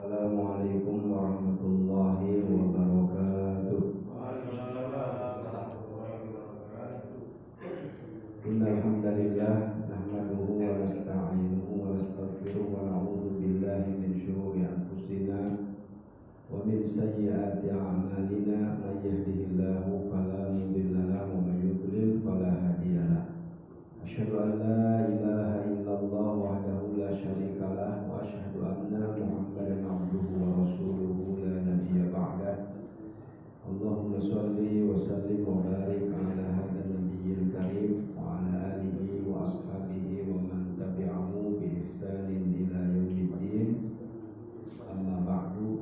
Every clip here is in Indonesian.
Assalamualaikum warahmatullahi wabarakatuh. Innal hamdalillah nahmaduhu wa nasta'inuhu wa nastaghfiruhu wa na'udzu billahi min shururi anfusina wa min sayyiati a'malina. May yahdihillahu fala mudilla lahu wa may yudlil fala hadiya lahu. Asyhadu an la ilaha illallah wahdahu la syarika lah wa asyhadu anna Muhammadan abduhu wa rasuluhu la nabiyya ba'dah. Allahumma shalli wa sallim wa barik ala hadzal nabiyyil karim wa ala alihi wa ashabihi wa man tabi'ahu bi ihsanin ila yaumiddin. Amma ba'du.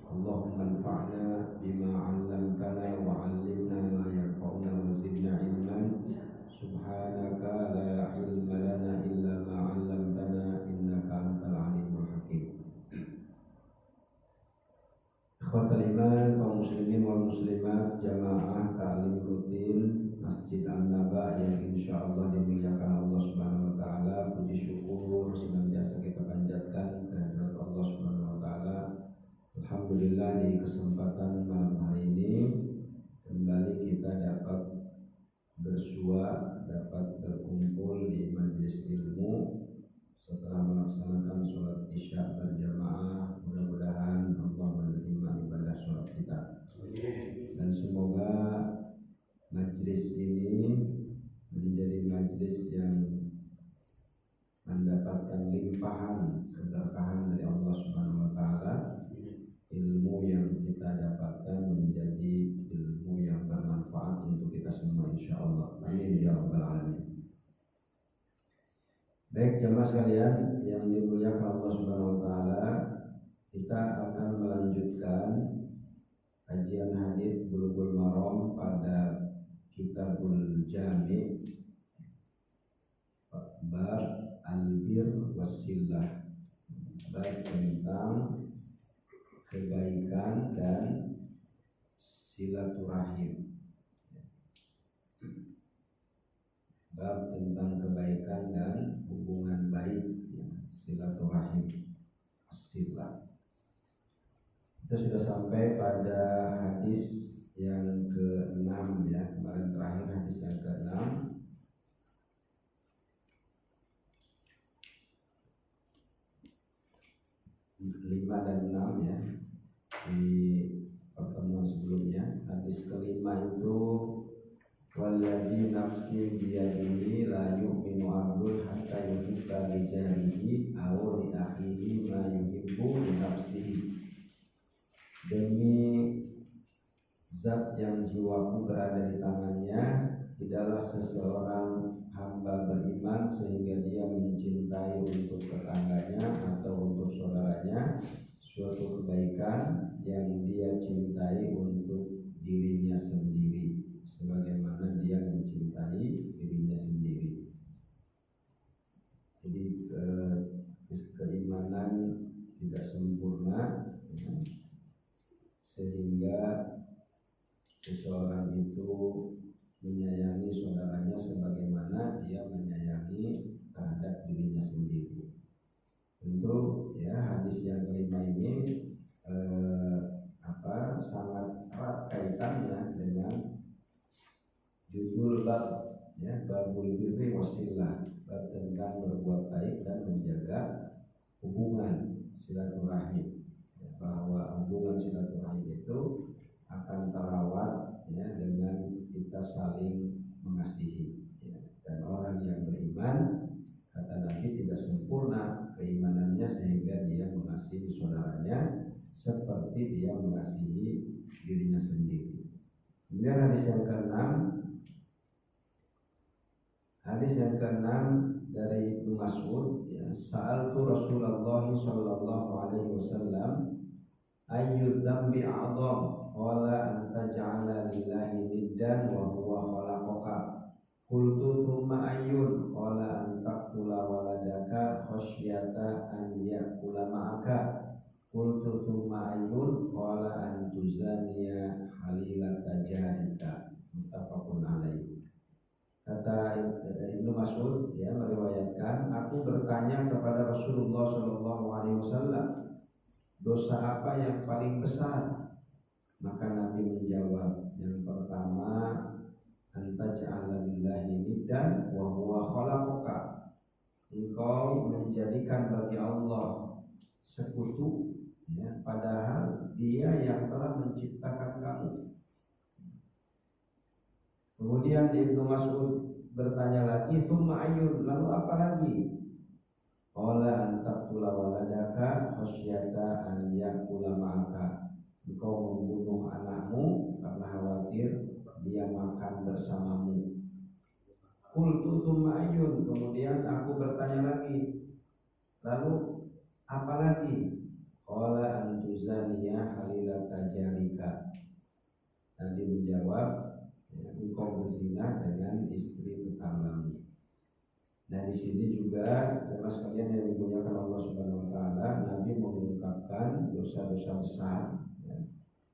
Allahumma anfa'na bima 'allamtana wa 'allimna ma yanfa'una wa zidna ilman. Subhanaka la ilma lana illa ma 'allamtana innaka antal alimul hakim. Ikhwatal iman, kaum muslimin wal muslimat, jamaah ta'lim rutin Masjid An-Naba yang insyaallah dimuliakan Allah Subhanahu wa taala. Puji syukur senantiasa kita panjatkan kehadirat Allah Subhanahu wa taala. Alhamdulillah, di kesempatan malam hari ini kembali kita dapat bersua, dapat berkumpul di majelis ilmu setelah melaksanakan sholat isya berjamaah. Mudah-mudahan Allah menerima ibadah sholat kita, dan semoga majelis ini menjadi majelis yang mendapatkan limpahan keberkahan dari Allah Subhanahu wa taala. Ilmu yang kita dapatkan menjadi ilmu yang bermanfaat untuk kita semua insyaallah. Amin ya rabbal alamin. Baik jemaah sekalian yang dimuliakan Allah Subhanahu wa taala, kita akan melanjutkan kajian hadis Bulughul Maram pada Kitabul Jami' bab al-bir wassillah, bab tentang kebaikan dan silaturahim. Bab tentang kebaikan dan hubungan baik, silaturahim, silah. Kita sudah sampai pada hadis yang ke-6 ya. Kemarin terakhir hadis yang ke-6. 5 dan 6 ya, di pertemuan sebelumnya. Hadis kelima itu, walladzi nafsi biyadihi la yu'minu 'abdun hatta yuhibba li jarihi aw li akhihi ma yuhibbu li nafsihi. Demi zat yang jiwaku berada di tangannya, tidaklah seseorang hamba beriman sehingga dia mencintai untuk tetangganya atau untuk saudaranya suatu kebaikan yang dia cintai untuk dirinya sendiri, sebagaimana dia mencintai dirinya sendiri. Jadi keimanan tidak sempurna ya, sehingga seseorang itu menyayangi saudaranya sebagaimana dia menyayangi terhadap dirinya sendiri. Tentu ya, hadis yang kelima ini sangat erat kaitannya dengan judul bab ya, babul birri wasillah, bab tentang berbuat baik dan menjaga hubungan silaturahim ya, bahwa hubungan silaturahim itu akan terawat ya dengan kita saling mengasihi ya. Dan orang yang beriman, kata Nabi, tidak sempurna keimanannya sehingga dia mengasihi saudaranya seperti dia mengasihi dirinya sendiri. Kemudian hadis yang ke-6, dari Ibnu Mas'ud ya, sa'altu Rasulullah sallallahu alaihi wasallam ayyud dzambi a'dzam, qala an taj'ala lillahi niddan wa huwa khalaqaka. Qultu thumma ayyun, qala an taqtula waladaka khasyata an ya'kula ma'aka. Qultu thumma ayyun, qala an tuzaniya halilata jarika. Muttafaqun alaih. Kata Ibnu Mas'ud ya, meriwayatkan, aku bertanya kepada Rasulullah sallallahu alaihi wasallam, dosa apa yang paling besar? Maka Nabi menjawab, yang pertama, anta ja'ala lillahi niddan wa huwa khalaqaka. Engkau menjadikan bagi Allah sekutu, ya, padahal Dia yang telah menciptakan kamu. Kemudian Ibnu Mas'ud bertanya lagi, "Tsumma ayyun?" Lalu apa lagi? Qala an taqtula waladaka khasyata an yakula ma'aka. Engkau membunuh anakmu karena khawatir dia makan bersamamu. Qultu tsumma ayyun? Kemudian aku bertanya lagi, lalu apa lagi? Qala an tuzaniya halilata jarika. Nabi menjawab, engkau berzina dengan istri tetanggamu. Nah, di sini juga jemaah sekalian yang dimuliakan Allah Subhanahu wa taala, Nabi mengungkapkan dosa-dosa besar, ya.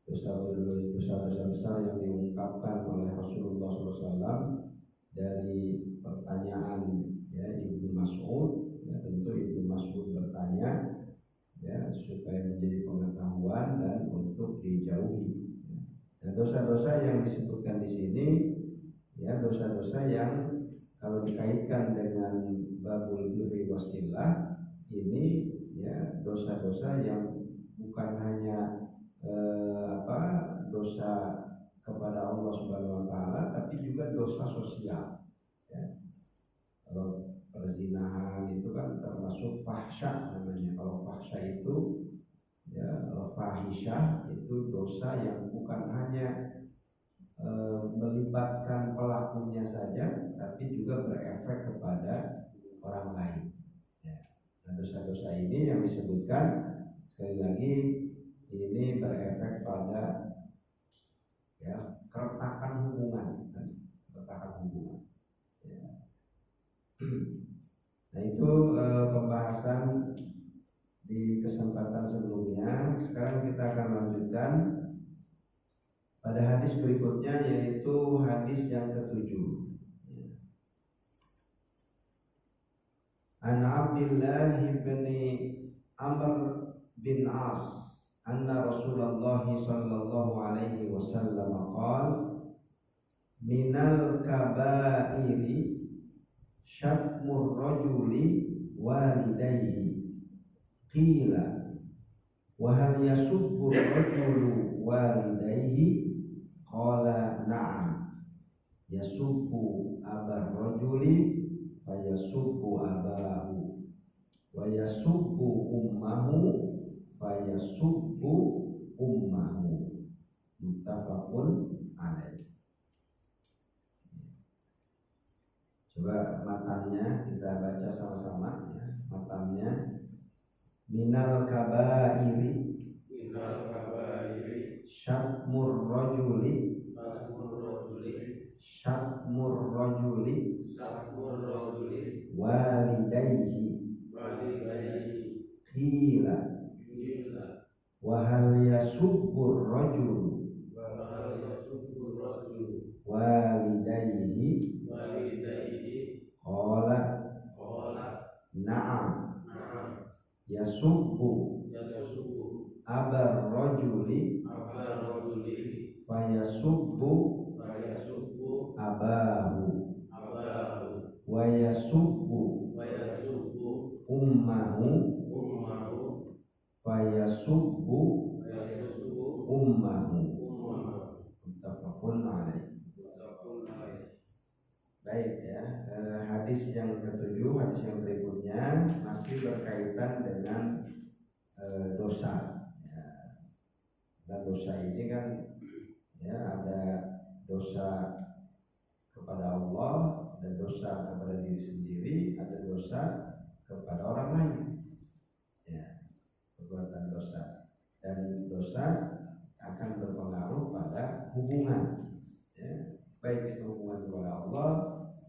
Dosa-dosa besar yang diungkapkan oleh Rasulullah SAW dari pertanyaan, ya, Ibnu Mas'ud. Ya, tentu Ibnu Mas'ud bertanya, ya, supaya menjadi pengetahuan dan untuk dijauhi. Nah, dosa-dosa yang disebutkan di sini, ya, dosa-dosa yang kalau dikaitkan dengan babul birri wasilah, ini, ya, dosa-dosa yang bukan hanya dosa kepada Allah Subhanahu wa taala, tapi juga dosa sosial, ya. Kalau perzinahan itu kan termasuk fahsya namanya. Kalau fahsya itu, ya, fahisyah itu dosa yang bukan hanya melibatkan pelakunya saja, tapi juga berefek kepada orang lain, ya. Nah, dosa-dosa ini yang disebutkan sekali lagi ini berefek pada, ya, keretakan hubungan, ya. Nah, itu pembahasan di kesempatan sebelumnya. Sekarang kita akan lanjutkan pada hadis berikutnya, yaitu hadis yang ke-7. An Abdullah bin Amr bin As anna Rasulullah sallallahu alaihi wasallam qala minal kabairi syatmur rajuli walidayhi. Qila wa hal yasubbu rajulu walidayhi? Qala na'am. Yasubbu abar rajuli fa yasubbu abahu wa yasubbu ummahu fa yasubbu ummahu. Muttafaqun alaih. Coba matanya kita baca sama-sama, ya. Matanya, minal kabairi syatmur rajuli walidayhi. Qila wa hal yasubbur rajulu walidayhi? Qala na'am. Yasubbu abar rajuli fayasubbu abahu wa yasubbu ummahu fayasubbu ummahu. Muttafaqun alaih. Baik, ya, hadis yang ke-7, hadis yang berikutnya masih berkaitan dengan dosa, ya. Dan dosa ini kan, ya, ada dosa kepada Allah, ada dosa kepada diri sendiri, ada dosa kepada orang lain, ya, perbuatan dosa. Dan dosa akan berpengaruh pada hubungan, ya, baik itu hubungan kepada Allah,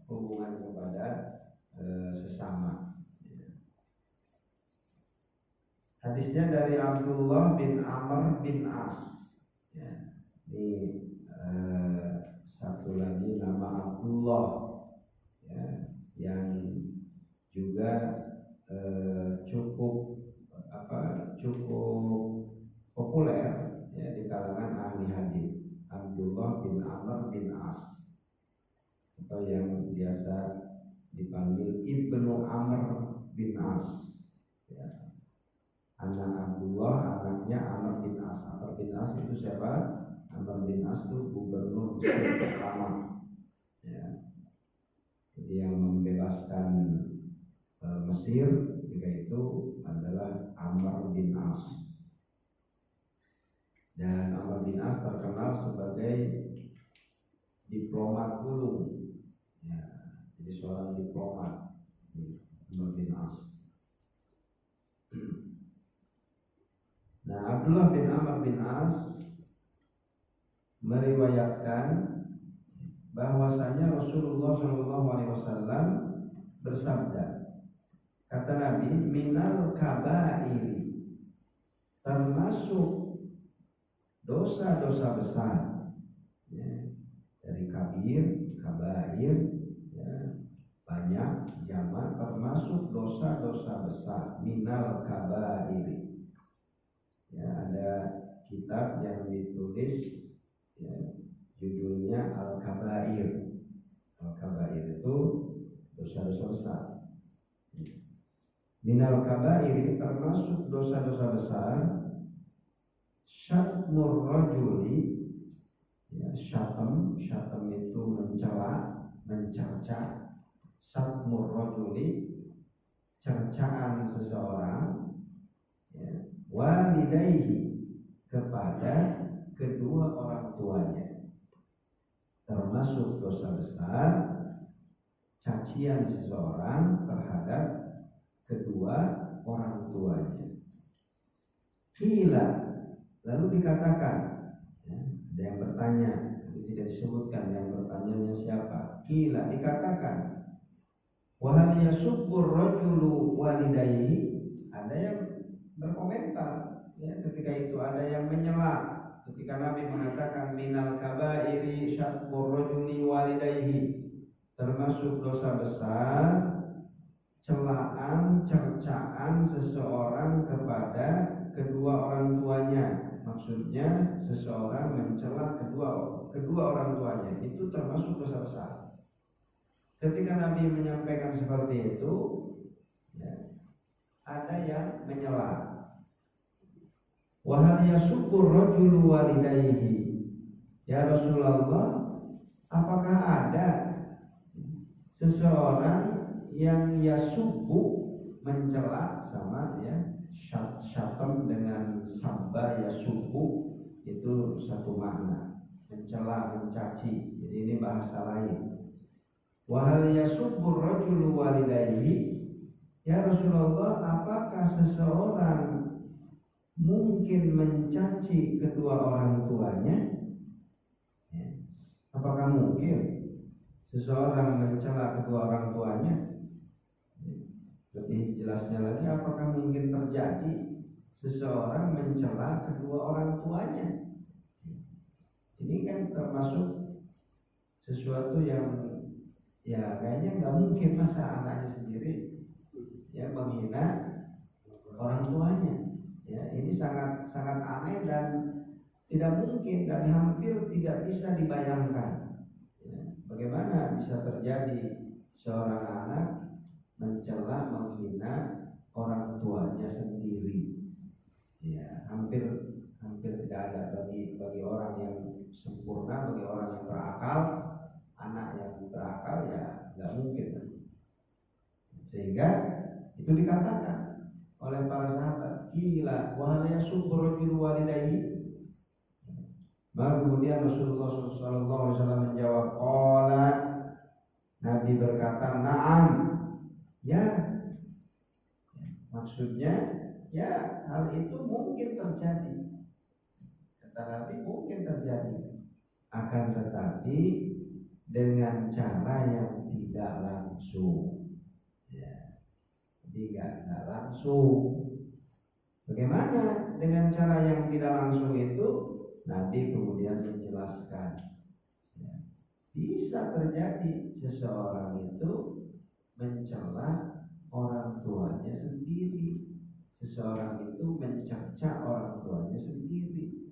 hubungan kepada sesama, ya. Hadisnya dari Abdullah bin Amr bin As, ya. Ini satu lagi nama Abdullah, ya, yang juga cukup cukup populer ya di kalangan ahli hadis, Abdullah bin Amr bin As, atau yang biasa dipanggil Ibnu Amr bin As ya. Anak Abdullah, anaknya Amr bin As. Amr bin As itu siapa? Amr bin As itu gubernur Mesir pertama ya. Jadi yang membebaskan Mesir ketika itu adalah Amr bin As. Dan Amr bin As terkenal sebagai diplomat ulung ya, jadi seorang diplomat Amr bin As. Nah, Abdullah bin Amr bin As meriwayatkan bahwasanya Rasulullah SAW bersabda, kata Nabi, minal kabairi, termasuk dosa-dosa besar ya, dari kabir, kabair ya, banyak jamak, termasuk dosa-dosa besar, minal kabairi ya. Ada kitab yang ditulis ya, judulnya Al-Kabair. Al-Kabair itu dosa-dosa besar. Minal kabair, termasuk dosa-dosa besar, syatmur rajuli ya, syatam itu mencela, mencerca. Syatmur rajuli, cercaan seseorang ya, walidayhi, kepada kedua orang tuanya. Termasuk dosa besar cacian seseorang terhadap kedua orang tuanya. Qila, lalu dikatakan ya, ada yang bertanya tapi tidak disebutkan yang bertanyanya siapa. Qila, dikatakan, wa hal yasubbur rajulu walidayhi, ada yang berkomentar ya, ketika itu ada yang menyela ketika Nabi mengatakan minal kabairi syatmur rajuli walidayhi, termasuk dosa besar celaan, cercaan seseorang kepada kedua orang tuanya. Maksudnya seseorang mencela kedua orang tuanya, itu termasuk dosa besar. Ketika Nabi menyampaikan seperti itu ya, ada yang menyela. Wa hal yasubur rajulu walidayhi, ya Rasulullah, apakah ada seseorang yang yasubu, mencela, sama ya, syatam dengan sabba yasubu itu satu makna, mencela, mencaci. Jadi ini bahasa lain. Wa hal yasubbur rajulu walidayhi, ya Rasulullah, apakah seseorang mungkin mencaci kedua orang tuanya ya. Apakah mungkin seseorang mencela kedua orang tuanya? Lebih jelasnya lagi, apakah mungkin terjadi seseorang mencela kedua orang tuanya? Ini kan termasuk sesuatu yang ya kayaknya nggak mungkin, masa anaknya sendiri ya menghina orang tuanya. Ya, ini sangat aneh dan tidak mungkin dan hampir tidak bisa dibayangkan. Ya, bagaimana bisa terjadi seorang anak mencela, menghina orang tuanya sendiri? Ya, hampir tidak ada bagi orang yang sempurna, bagi orang yang berakal, anak yang berakal ya nggak mungkin. Sehingga itu dikatakan oleh para sahabat, gila, wa hal yasubbu rajulu walidayhi. Maka kemudian Rasulullah SAW menjawab, qala, Nabi berkata, na'am, ya, maksudnya ya hal itu mungkin terjadi. Kata Nabi, mungkin terjadi, akan tetapi dengan cara yang tidak langsung ya. Jadi nggak langsung. Bagaimana dengan cara yang tidak langsung itu? Nabi kemudian menjelaskan ya, bisa terjadi seseorang itu mencela orang tuanya sendiri. Seseorang itu mencela mencerca orang tuanya sendiri,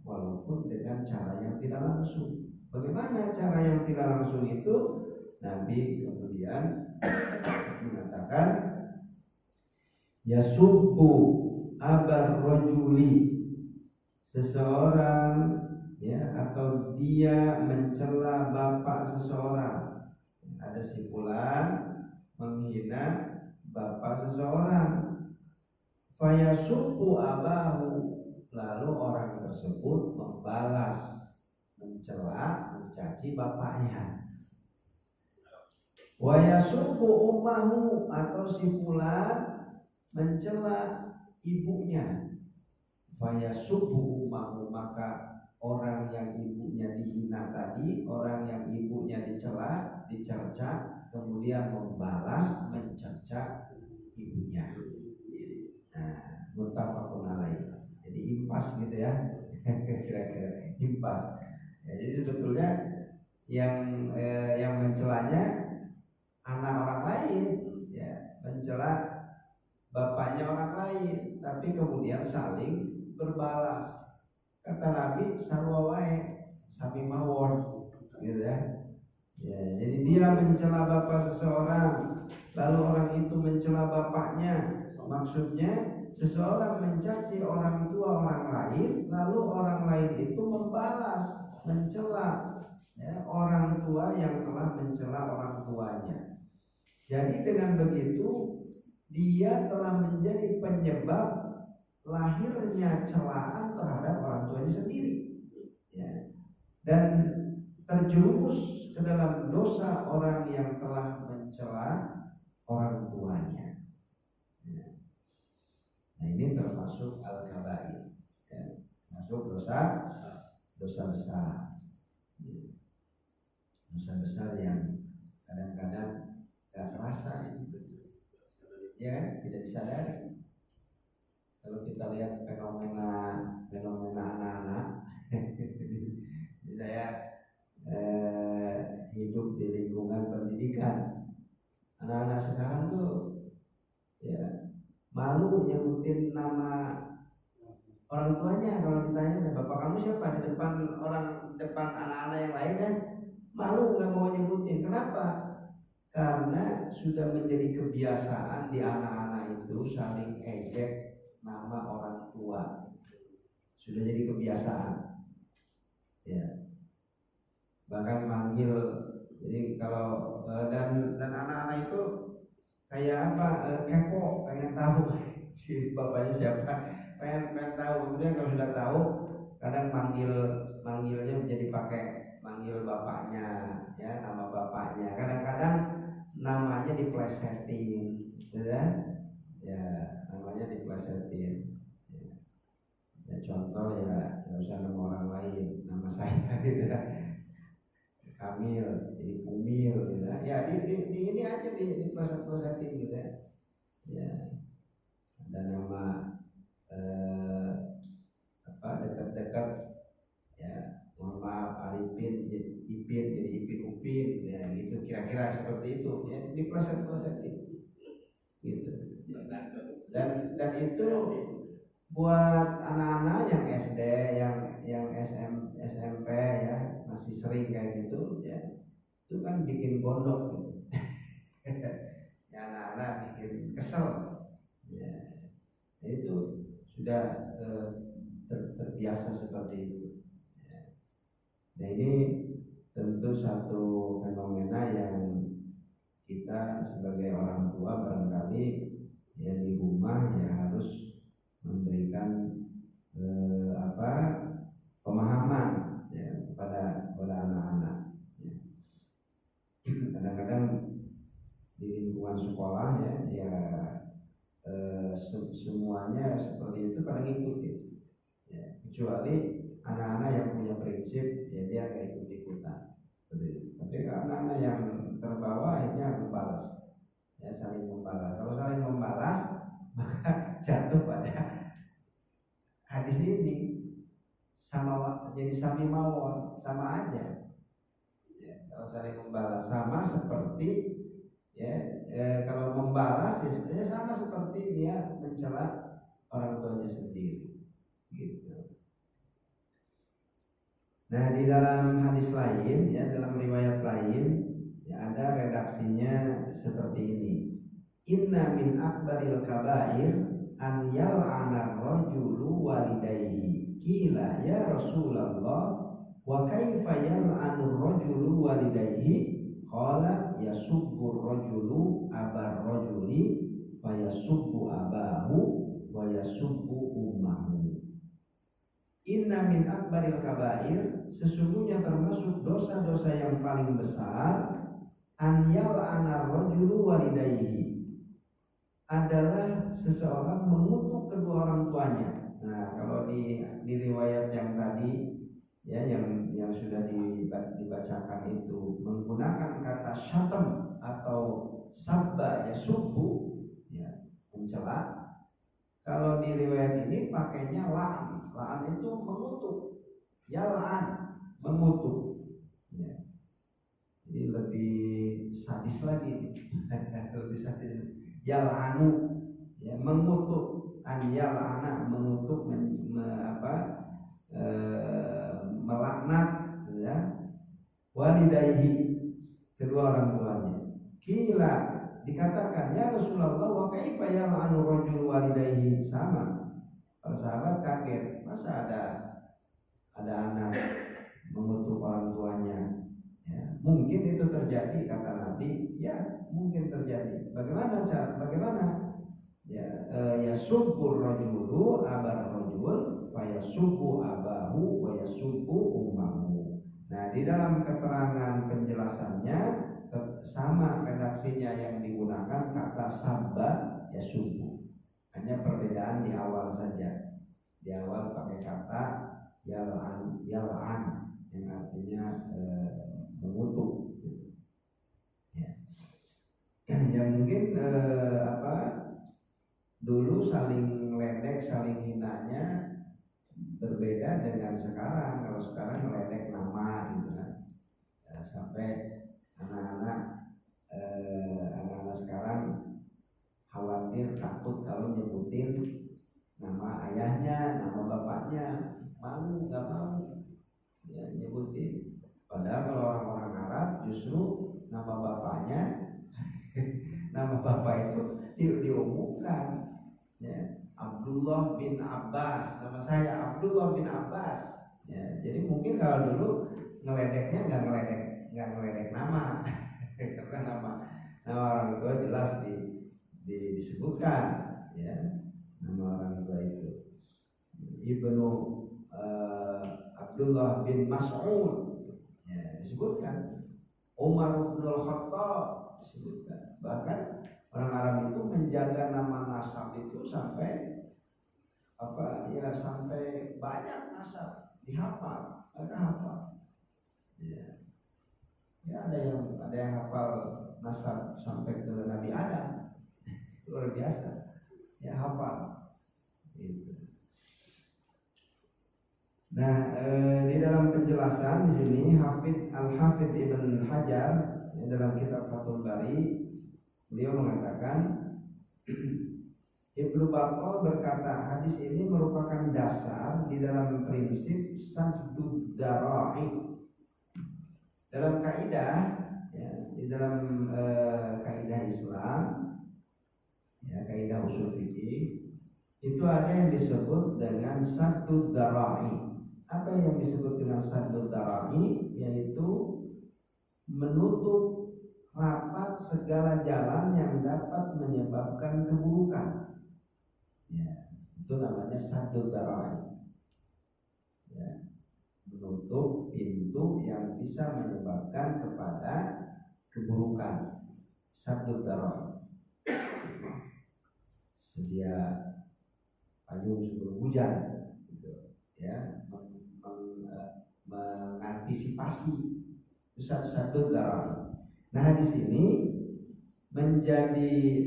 walaupun dengan cara yang tidak langsung. Bagaimana cara yang tidak langsung itu? Nabi kemudian mengatakan, yasubbu abar rojuli, seseorang ya atau dia mencela bapak seseorang. Ada si fulan menghina bapak seseorang, fayasubbu abahu, lalu orang tersebut membalas, mencela, mencaci bapaknya. Wa yasubbu ummahu, atau si fulan mencela ibunya. Fayasubbu ummahu, maka orang yang ibunya dihina tadi, orang yang ibunya dicela, dicerca, kemudian membalas mencerca ibunya. Nah, muttafaqun alaih. Jadi impas gitu ya. Kira-kira impas. Ya, jadi sebetulnya yang mencelanya anak orang lain, ya, mencela bapaknya orang lain, tapi kemudian saling berbalas. Kata Nabi, sarwa wae sami mawon, gitu ya. Ya, jadi dia mencela bapak seseorang, lalu orang itu mencela bapaknya. Maksudnya seseorang mencaci orang tua orang lain, lalu orang lain itu membalas, mencela ya, orang tua yang telah mencela orang tuanya. Jadi dengan begitu dia telah menjadi penyebab lahirnya celaan terhadap orang tuanya sendiri, ya. Dan terjerumus ke dalam dosa orang yang telah mencela orang tuanya, ya. Nah, ini termasuk al-kabair, ya. Masuk dosa besar, ya. Dosa besar yang kadang-kadang gak terasa, ya, tidak disadari. Kalau kita lihat fenomena anak-anak, saya hidup di lingkungan pendidikan, anak-anak sekarang tuh ya malu nyebutin nama orang tuanya. Kalau ditanya, bapak kamu siapa, di depan anak-anak yang lain kan malu, nggak mau nyebutin. Kenapa? Karena sudah menjadi kebiasaan di anak-anak itu saling ejek nama orang tua, sudah jadi kebiasaan, ya. Bahkan manggil, jadi kalau dan anak-anak itu kayak apa, kepo, pengen tahu si bapaknya siapa, pengen tahu. Kemudian kalau sudah tahu, kadang manggilnya menjadi pakai manggil bapaknya, ya, nama bapaknya. Kadang-kadang namanya diplesetin, gitu kan? Ya, namanya diplesetin. Ya, contoh ya, nggak usah nama orang lain, nama saya gitu ya. Kamil jadi Kumil gitu ya. Di ini aja di pleset-plesetin gitu ya. Ya. Ada nama dekat-dekat ya, mohon maaf, Arifin jadi Ipin, jadi Ipin Upin, ya gitu, kira-kira seperti itu ya, di pleset-plesetin gitu. Dan itu buat anak-anak yang SD, yang SMP ya, masih sering kayak gitu ya, itu kan bikin gondok gitu. Ya, anak-anak bikin kesel ya. Itu sudah terbiasa seperti itu ya. Nah, ini tentu satu fenomena yang kita sebagai orang tua barangkali ya di rumah ya harus memberikan pemahaman ya, kepada anak-anak ya. Kadang-kadang di lingkungan sekolah ya semuanya seperti itu pada ngikutin ya, kecuali anak-anak yang punya prinsip ya dia nggak ikut-ikutan. Tapi anak-anak yang terbawa akhirnya membalas ya, saling membalas. Kalau saling membalas maka jatuh pada hadis ini, sama jadi sami mawon, sama aja ya. Kalau saling membalas sama seperti ya, kalau membalas ya sebenarnya sama seperti dia mencela orang tuanya sendiri. Gitu. Nah, di dalam hadis lain, ya, dalam riwayat lain, ya, ada redaksinya seperti ini. Inna min akbaril kabair an yal'ana rajulu walidayhi. Qila ya Rasulullah wa kaifa yal'anu rajulu walidayhi? Qala yasubbu rajulu abar rajuli wa yasubbu abahu wa yasubbu ummahu. Inna min akbaril kabair, sesungguhnya termasuk dosa-dosa yang paling besar, an yal'ana rajulu walidayhi, adalah seseorang mengutuk kedua orang tuanya. Nah, kalau di riwayat yang tadi, ya, yang sudah dibacakan itu menggunakan kata syatam atau sabba, ya, subbu, ya, mencela. Kalau di riwayat ini pakainya la'an. La'an itu mengutuk, ya, la'an, mengutuk, ya. Jadi lebih sadis lagi. Lebih sadis. Ya la'anu, ya, mengutuk, an ya la'ana, mengutuk, melaknat, ya, walidayhi, kedua orang tuanya. Kila, dikatakan ya Rasulullah wa kaifa yal'anu rajul walidayhi, sama. Para sahabat kaget, masa ada anak mengutuk orang tuanya, ya, mungkin itu terjadi, kata Nabi, ya, mungkin terjadi. Bagaimana cara? Bagaimana? Ya, yasubbu rajulu abar rajul wa yasubbu abahu wa yasubbu ummahu. Nah, di dalam keterangan penjelasannya sama redaksinya yang digunakan kata sabba, yasubbu. Hanya perbedaan di awal saja. Di awal pakai kata yal'an, yal'an, yang artinya mengutuk. Ya. Yang mungkin dulu saling ledek, saling hinanya berbeda dengan sekarang. Kalau sekarang meledek nama, gitu kan. Ya, sampai anak-anak sekarang khawatir, takut kalau nyebutin nama ayahnya, nama bapaknya, malu, nggak mau, ya, nyebutin. Padahal kalau orang-orang Arab justru nama bapaknya, nama bapak itu diumumkan, ya, Abdullah bin Abbas, nama saya Abdullah bin Abbas. Ya, jadi mungkin kalau dulu ngeledeknya nggak ngeledek nama, karena nama orang tua jelas disebutkan, ya, nama orang tua itu Ibnu Abdullah bin Mas'ud, ya, disebutkan. Umar bin Khattab disebutkan. Bahkan orang Arab itu menjaga nama nasab itu sampai sampai banyak nasab dihafal, mereka hafal. Ya. Ya, ada yang hafal nasab sampai ke Nabi Adam. Luar biasa, ya, hafal gitu. Nah, di dalam penjelasan di sini Al-Hafidz Ibn Hajar, ya, dalam kitab Fathul Bari, beliau mengatakan Ibnu Battal berkata hadis ini merupakan dasar di dalam prinsip saddud dzara'i. Dalam kaidah, ya, di dalam kaidah Islam, ya, kaidah usul fikih, itu ada yang disebut dengan saddud dzara'i. Apa yang disebut dengan saddud dzara'i? Yaitu menutup rapat segala jalan yang dapat menyebabkan keburukan. Ya, itu namanya saddud dzara'i. Ya, menutup pintu yang bisa menyebabkan kepada keburukan. Saddud dzara'i. Sedia payung sebelum hujan, gitu, ya, mengantisipasi saddud dzara'i. Nah, di sini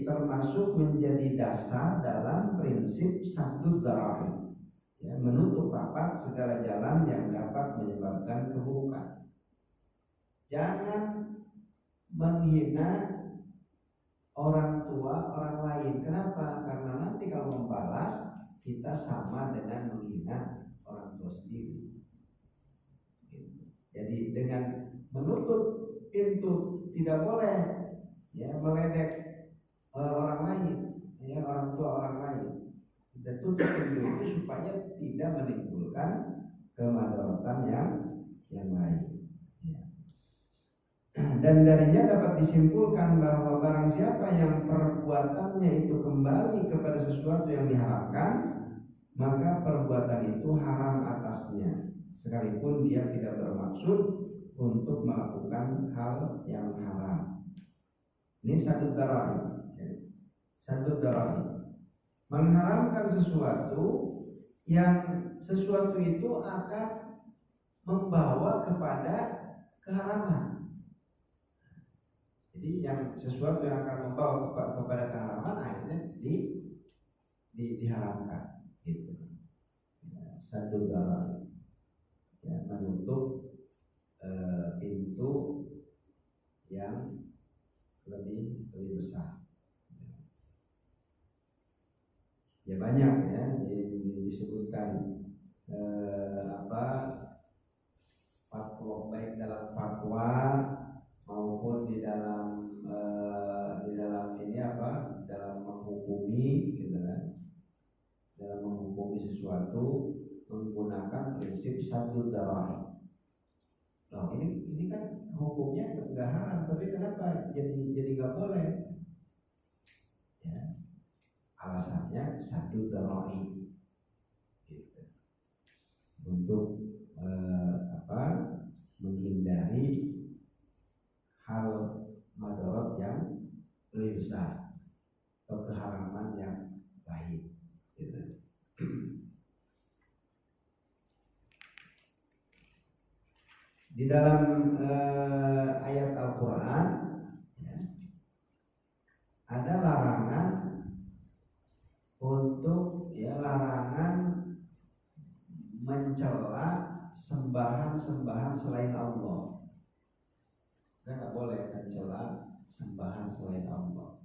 termasuk menjadi dasar dalam prinsip saddud dzara'i, ya, menutup rapat segala jalan yang dapat menyebabkan keburukan. Jangan menghina orang tua orang lain. Kenapa? Karena nanti kalau membalas boleh ya meledek orang lain, ya orang tua orang lain. Kita tutup pintu itu supaya tidak menimbulkan kemadaratan yang lain. Ya. Dan darinya dapat disimpulkan bahwa barang siapa yang perbuatannya itu kembali kepada sesuatu yang diharamkan, maka perbuatan itu haram atasnya, sekalipun dia tidak bermaksud untuk melakukan hal yang haram. Ini satu darai, satu darai, mengharamkan sesuatu yang sesuatu itu akan membawa kepada keharaman. Jadi yang sesuatu yang akan membawa kepada keharaman akhirnya diharamkan. Gitu. Ya, satu darai, ya, menutup pintu yang lebih besar. Ya banyak ya disebutkan fatwa, baik dalam fatwa maupun di dalam ini dalam menghukumi gitu kan, dalam menghukumi sesuatu menggunakan prinsip satu darai. Loh ini kan hukumnya nggak haram, tapi kenapa jadi nggak boleh? Ya, alasannya satu darai, gitu. Untuk menghindari hal madarat yang lebih besar atau keharaman yang lain, gitu. Di dalam ayat Al-Quran ya, ada larangan untuk larangan mencela sembahan-sembahan selain Allah. Kita nggak boleh mencela sembahan selain Allah.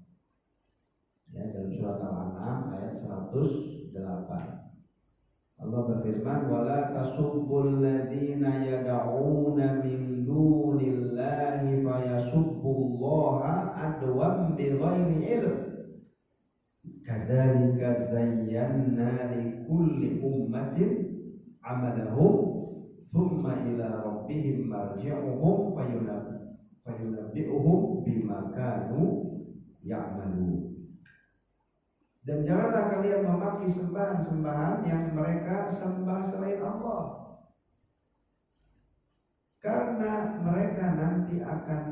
Ya, dalam surat Al-An'am ayat 108. Allah berfirman, wala tasubbul ladzina yad'una min dunillahi fayasubbullaha adwan bighairi ilm. Kadzalika zayyana likulli ummatin amalahum thumma ila rabbihim marji'uhum fayunabbi'uhum bima kanu ya'malun. Dan janganlah kalian memaki sembahan-sembahan yang mereka sembah selain Allah, karena mereka nanti akan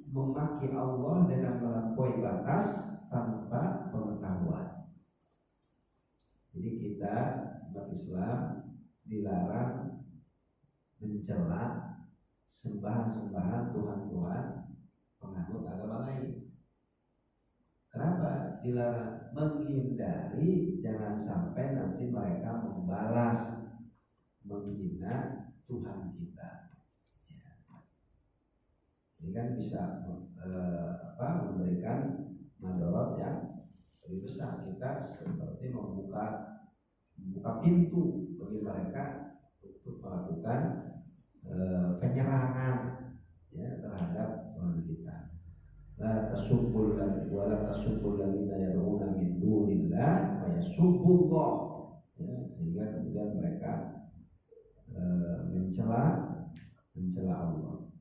memaki Allah dengan melampaui batas tanpa pengetahuan. Jadi kita umat Islam dilarang mencela sembahan-sembahan Tuhan-Tuhan penganut agama lain. Kenapa dilarang? Menghindari jangan sampai nanti mereka membalas menghina Tuhan kita. Ya. Ini kan bisa memberikan madarat yang lebih besar. Kita seperti membuka pintu bagi mereka untuk melakukan penyerangan ya terhadap Tuhan kita. La tasubbul ladzina yad'una min dunillah wa yasubbullah. Ya, sehingga kemudian mereka mencela Allah.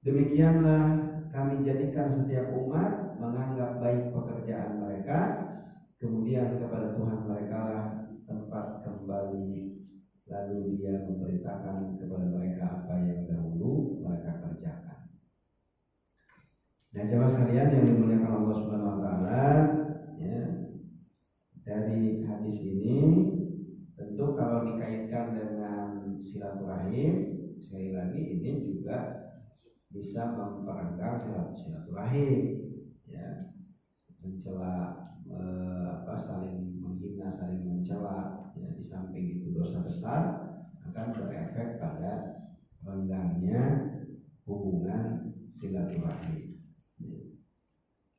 Demikianlah kami jadikan setiap umat menganggap baik pekerjaan mereka, kemudian kepada Tuhan mereka lah tempat kembali, lalu Dia memberitakan kepada mereka apa yang dahulu mereka kerjakan. Nah, jemaah sekalian yang dimuliakan Allah Subhanahu wa taala, ya. Dari hadis ini tentu kalau dikaitkan dengan silaturahim, sekali lagi ini juga bisa memperenggang silaturahim, ya. Mencela saling menghina, saling mencela, ya. Di samping itu dosa besar akan berefek pada renggangnya hubungan silaturahim.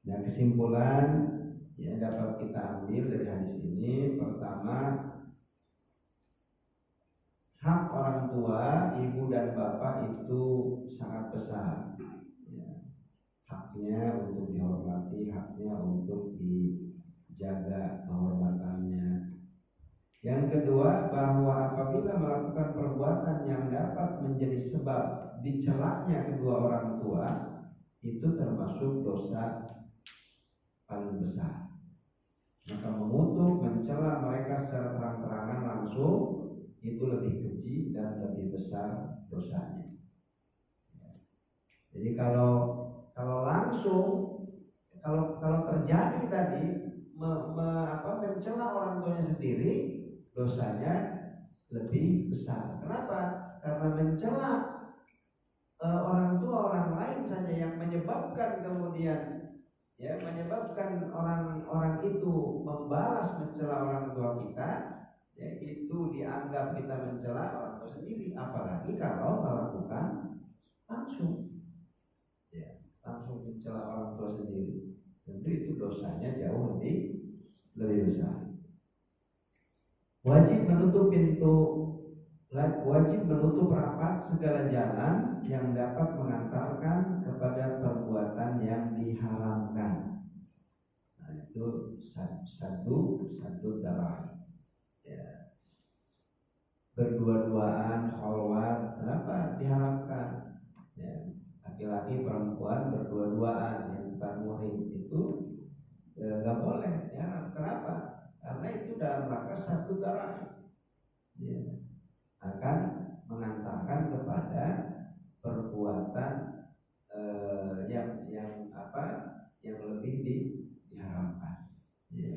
Nah, kesimpulan ya dapat kita ambil dari hadis ini, pertama, hak orang tua, ibu dan bapak itu sangat besar. Ya. haknya untuk dihormati, haknya untuk dijaga kehormatannya. Yang kedua, bahwa apabila melakukan perbuatan yang dapat menjadi sebab dicelaknya kedua orang tua, itu termasuk dosa paling besar. Maka mengutuk, mencela mereka secara terang-terangan langsung itu lebih keji dan lebih besar dosanya. Jadi kalau langsung, kalau terjadi tadi mencela orang tuanya sendiri, dosanya lebih besar. Kenapa? Karena mencela orang tua orang lain saja yang menyebabkan kemudian menyebabkan orang itu membalas mencela orang tua kita, ya, itu dianggap kita mencela orang tua sendiri. Apalagi kalau melakukan langsung, ya, langsung mencela orang tua sendiri, tentu itu dosanya jauh lebih besar. Wajib menutup rapat segala jalan yang dapat mengantarkan kepada perbuatan yang diharamkan. Nah, itu satu darai. Ya. Berdua-duaan, khalwat, kenapa diharamkan? Ya. Laki-laki perempuan berdua-duaan yang bukan muhrim itu nggak boleh. Ya. Kenapa? Karena itu dalam rangka satu darai. Ya. Akan mengantarkan kepada perbuatan yang lebih diharamkan. Ya.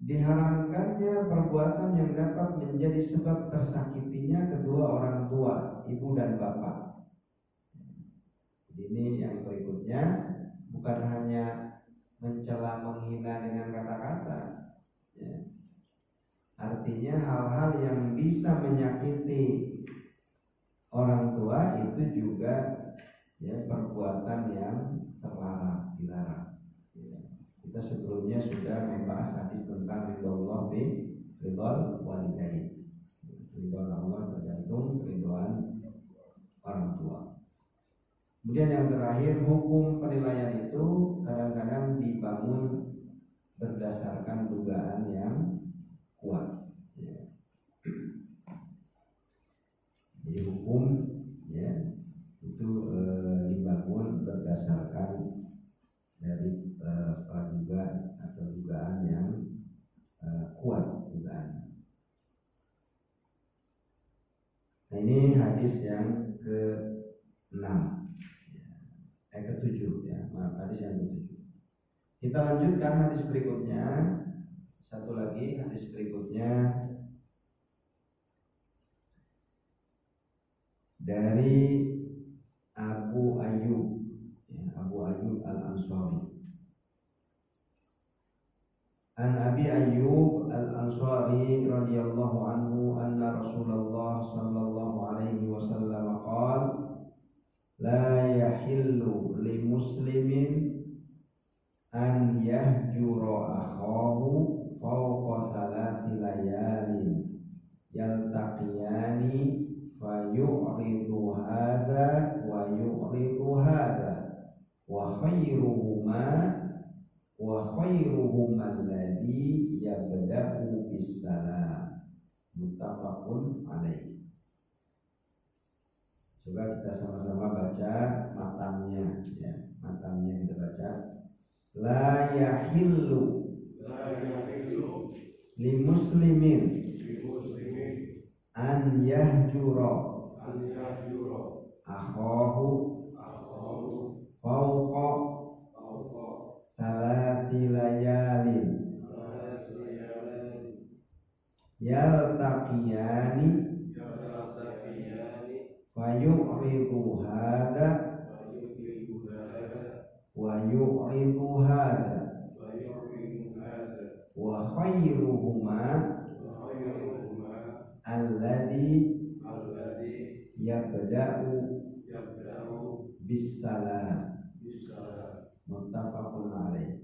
Diharamkannya perbuatan yang dapat menjadi sebab tersakitinya kedua orang tua, ibu dan bapak. Ini yang berikutnya, bukan hanya mencela, menghina dengan kata-kata, ya. Artinya hal-hal yang bisa menyakiti orang tua itu juga, ya, perbuatan yang terlarang, dilarang. Ya. Kita sebelumnya sudah membahas hadis tentang ridho bi ridho walidain. Ridho Allah tergantung keridhaan orang tua. Kemudian yang terakhir, hukum penilaian itu kadang-kadang dibangun berdasarkan dugaan yang kuat. Ya. Jadi hukum, ya, itu dibangun berdasarkan dari praduga atau dugaan yang kuat dugaan. Nah, ini hadis yang ke-6, ke-7, ya, maaf, hadis yang ke-7. Kita lanjutkan hadis berikutnya. Satu lagi hadis berikutnya dari Abu Ayyub, ya, Abu Ayyub Al-Ansari. An Abi Ayyub Al-Ansari radhiyallahu anhu anna Rasulullah sallallahu alaihi wasallam qala la yahillu li muslimin an yahjura akhahu fawqa thalathi layalin yaltaqiyani fayu'ridu hadha wa yu'ridu hadha wa khairuhuma alladhi yabda'u bis-salam. Muttafaqun alaih. Coba kita sama-sama baca matanya, ya. Matanya kita baca. La yahillu li muslimin an yahjura akhahu fawqa thalathi layalin yaltaqiyani fayu'ridu hadha wa yu'ridu hadha wa khairuhuma alladhi yabda'u bis-salam. Muttafaqun alaih.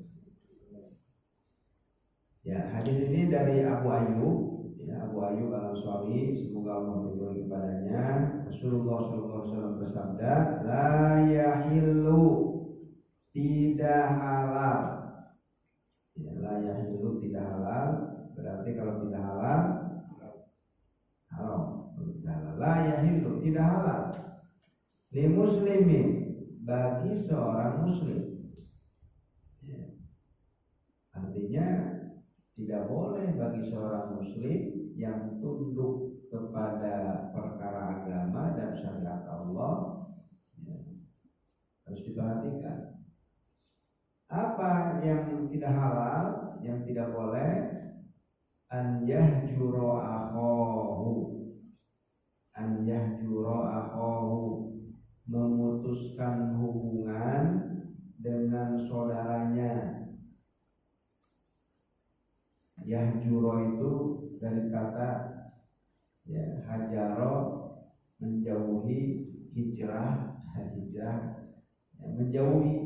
Ya, hadis ini dari Abu Ayyub, ya, Abu Ayyub Al-Ansari, semoga Allah meridhoi kepadanya. Rasulullah SAW bersabda, la yahillu, tidak halal. Ya, la yahillu, tidak halal. Berarti kalau tidak halal, haram. Tidak halal. La yahillu, tidak halal. Li muslimin, bagi seorang muslim. Ya. Artinya tidak boleh bagi seorang muslim yang tunduk kepada perkara agama dan syariat Allah, ya, harus diperhatikan. Apa yang tidak halal, yang tidak boleh? An yahjura akhahu, an yahjura akhahu, memutuskan hubungan dengan saudaranya. Yahjuro itu dari kata ya, hajaro, menjauhi, hijrah, hijrah, ya, menjauhi.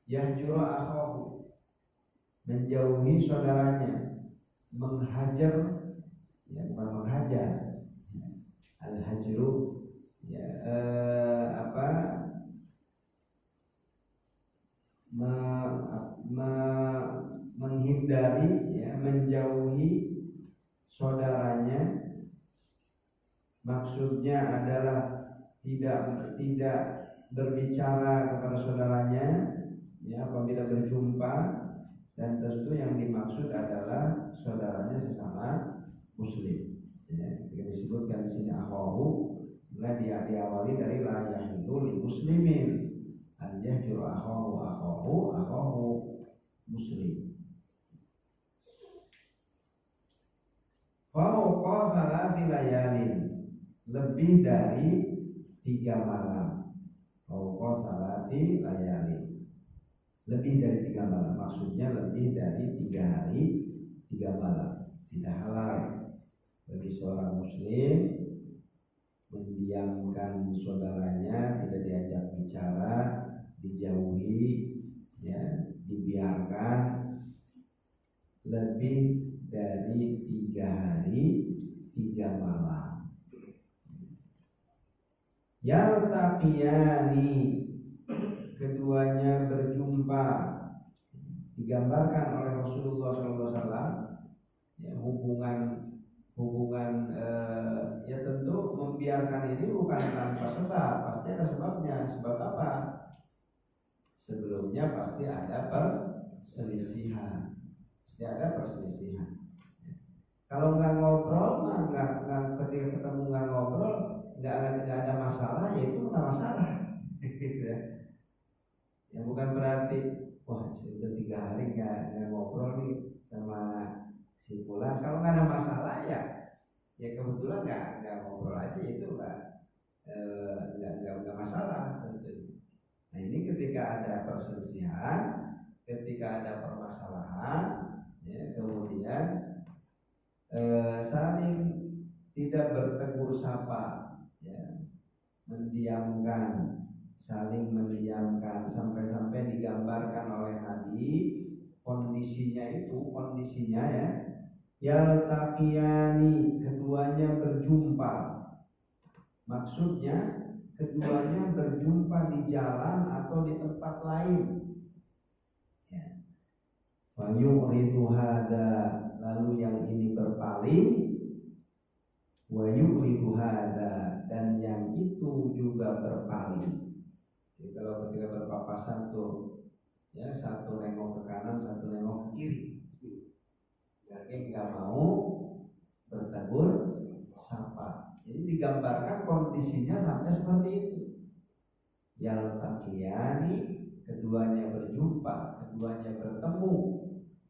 Yahjuro akhahu, menjauhi saudaranya. Menghajar, ya, bukan menghajar. Al-hajru, ya, menghindari, ya, menjauhi saudaranya. Maksudnya adalah tidak berbicara kepada saudaranya, ya, apabila berjumpa, dan tentu yang dimaksud adalah saudaranya sesama muslim. Ya, disebutkan di sini akhahu, mulai diawali dari la yahillu li muslimin an yahjura akhahu muslim. Fawqa thalathi layalin, lebih dari 3 malam. Fawqa thalathi layalin, lebih dari 3 malam, maksudnya lebih dari 3 hari 3 malam. Tidak halal bagi seorang muslim mendiamkan saudaranya, tidak diajak bicara, dijauhi, ya, dibiarkan lebih dari 3 hari 3 malam. Yaltaqiyani, keduanya berjumpa. Digambarkan oleh Rasulullah SAW, ya, hubungan ya tentu membiarkan ini bukan tanpa sebab, pasti ada sebabnya. Sebab apa? Sebelumnya pasti ada perselisihan, Kalau nggak ngobrol, nggak ketika ketemu nggak ngobrol, nggak ada masalah, ya itu nggak masalah. Ya bukan berarti wah sudah 3 hari nggak ngobrol nih sama si fulan. Kalau nggak ada masalah, ya kebetulan nggak ngobrol aja, itu nggak masalah tentunya. Nah ini ketika ada perselisihan, ketika ada permasalahan, ya, kemudian saling tidak bertegur sapa, ya, mendiamkan, saling mendiamkan, sampai-sampai digambarkan oleh Nabi kondisinya ya, yaltaqiyani, keduanya berjumpa. Maksudnya keduanya berjumpa di jalan atau di tempat lain. Ya. Fayuridu hada, lalu yang ini berpaling, wa yuridu hada, dan yang itu juga berpaling. Jadi kalau ketika berpapasan tuh, ya, satu nengok ke kanan, satu nengok ke kiri, jadi nggak mau bertegur sapa. Jadi digambarkan kondisinya sampai seperti itu. Yaltaqiyani, keduanya berjumpa, keduanya bertemu.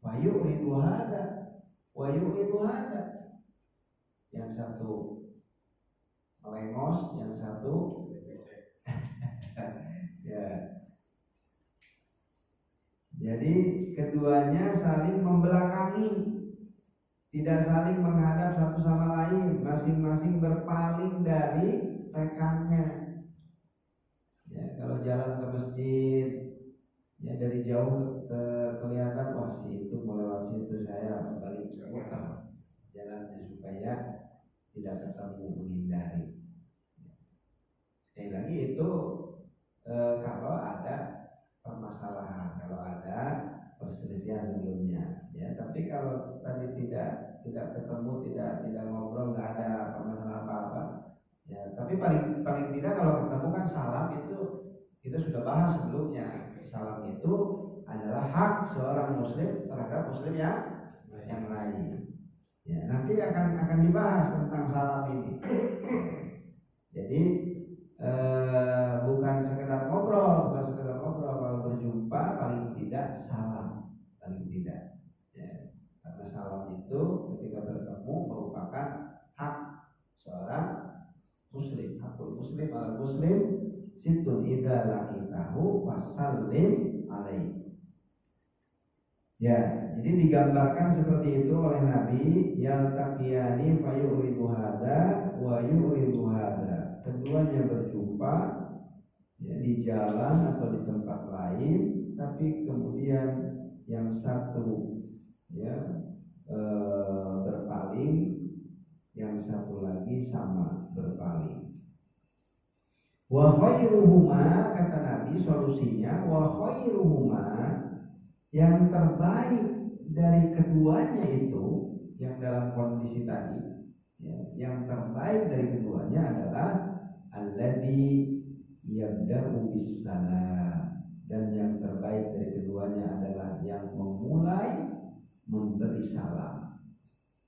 Fayuridu hada wa yuridu hada, yang satu melengos, yang satu ya. Jadi keduanya saling membelakangi, tidak saling menghadap satu sama lain, masing-masing berpaling dari rekannya. Ya, kalau jalan ke masjid, ya dari jauh kelihatan, wah si itu mau lewat situ, saya balik muter. jalannya supaya tidak ketemu, menghindari. Sekali lagi itu kalau ada permasalahan, kalau ada perselisihan sebelumnya, ya. Tapi kalau tadi tidak ketemu, tidak ngobrol, nggak ada permasalahan apa-apa, ya. Tapi paling tidak kalau ketemu kan salam itu kita sudah bahas sebelumnya. Salam itu adalah hak seorang muslim terhadap muslim yang lain. Ya, nanti akan dibahas tentang salam ini. Jadi bukan sekedar ngobrol, kalau berjumpa paling tidak salam, paling tidak. Ya, karena salam itu ketika bertemu merupakan hak seorang muslim, hakul muslim al muslim situn idza laqitahu fasallim alaihi. Ya, jadi digambarkan seperti itu oleh Nabi, yang taqiyani fayuridu hadza wa yuridu hadza. Keduanya berjumpa ya, di jalan atau di tempat lain, tapi kemudian yang satu ya berpaling, yang satu lagi sama berpaling. Wa khairuhuma, kata Nabi solusinya, wa khairuhuma, yang terbaik dari keduanya itu, yang dalam kondisi tadi ya, yang terbaik dari keduanya adalah alladzi yabda'u bis-salam, dan yang terbaik dari keduanya adalah yang memulai memberi salam.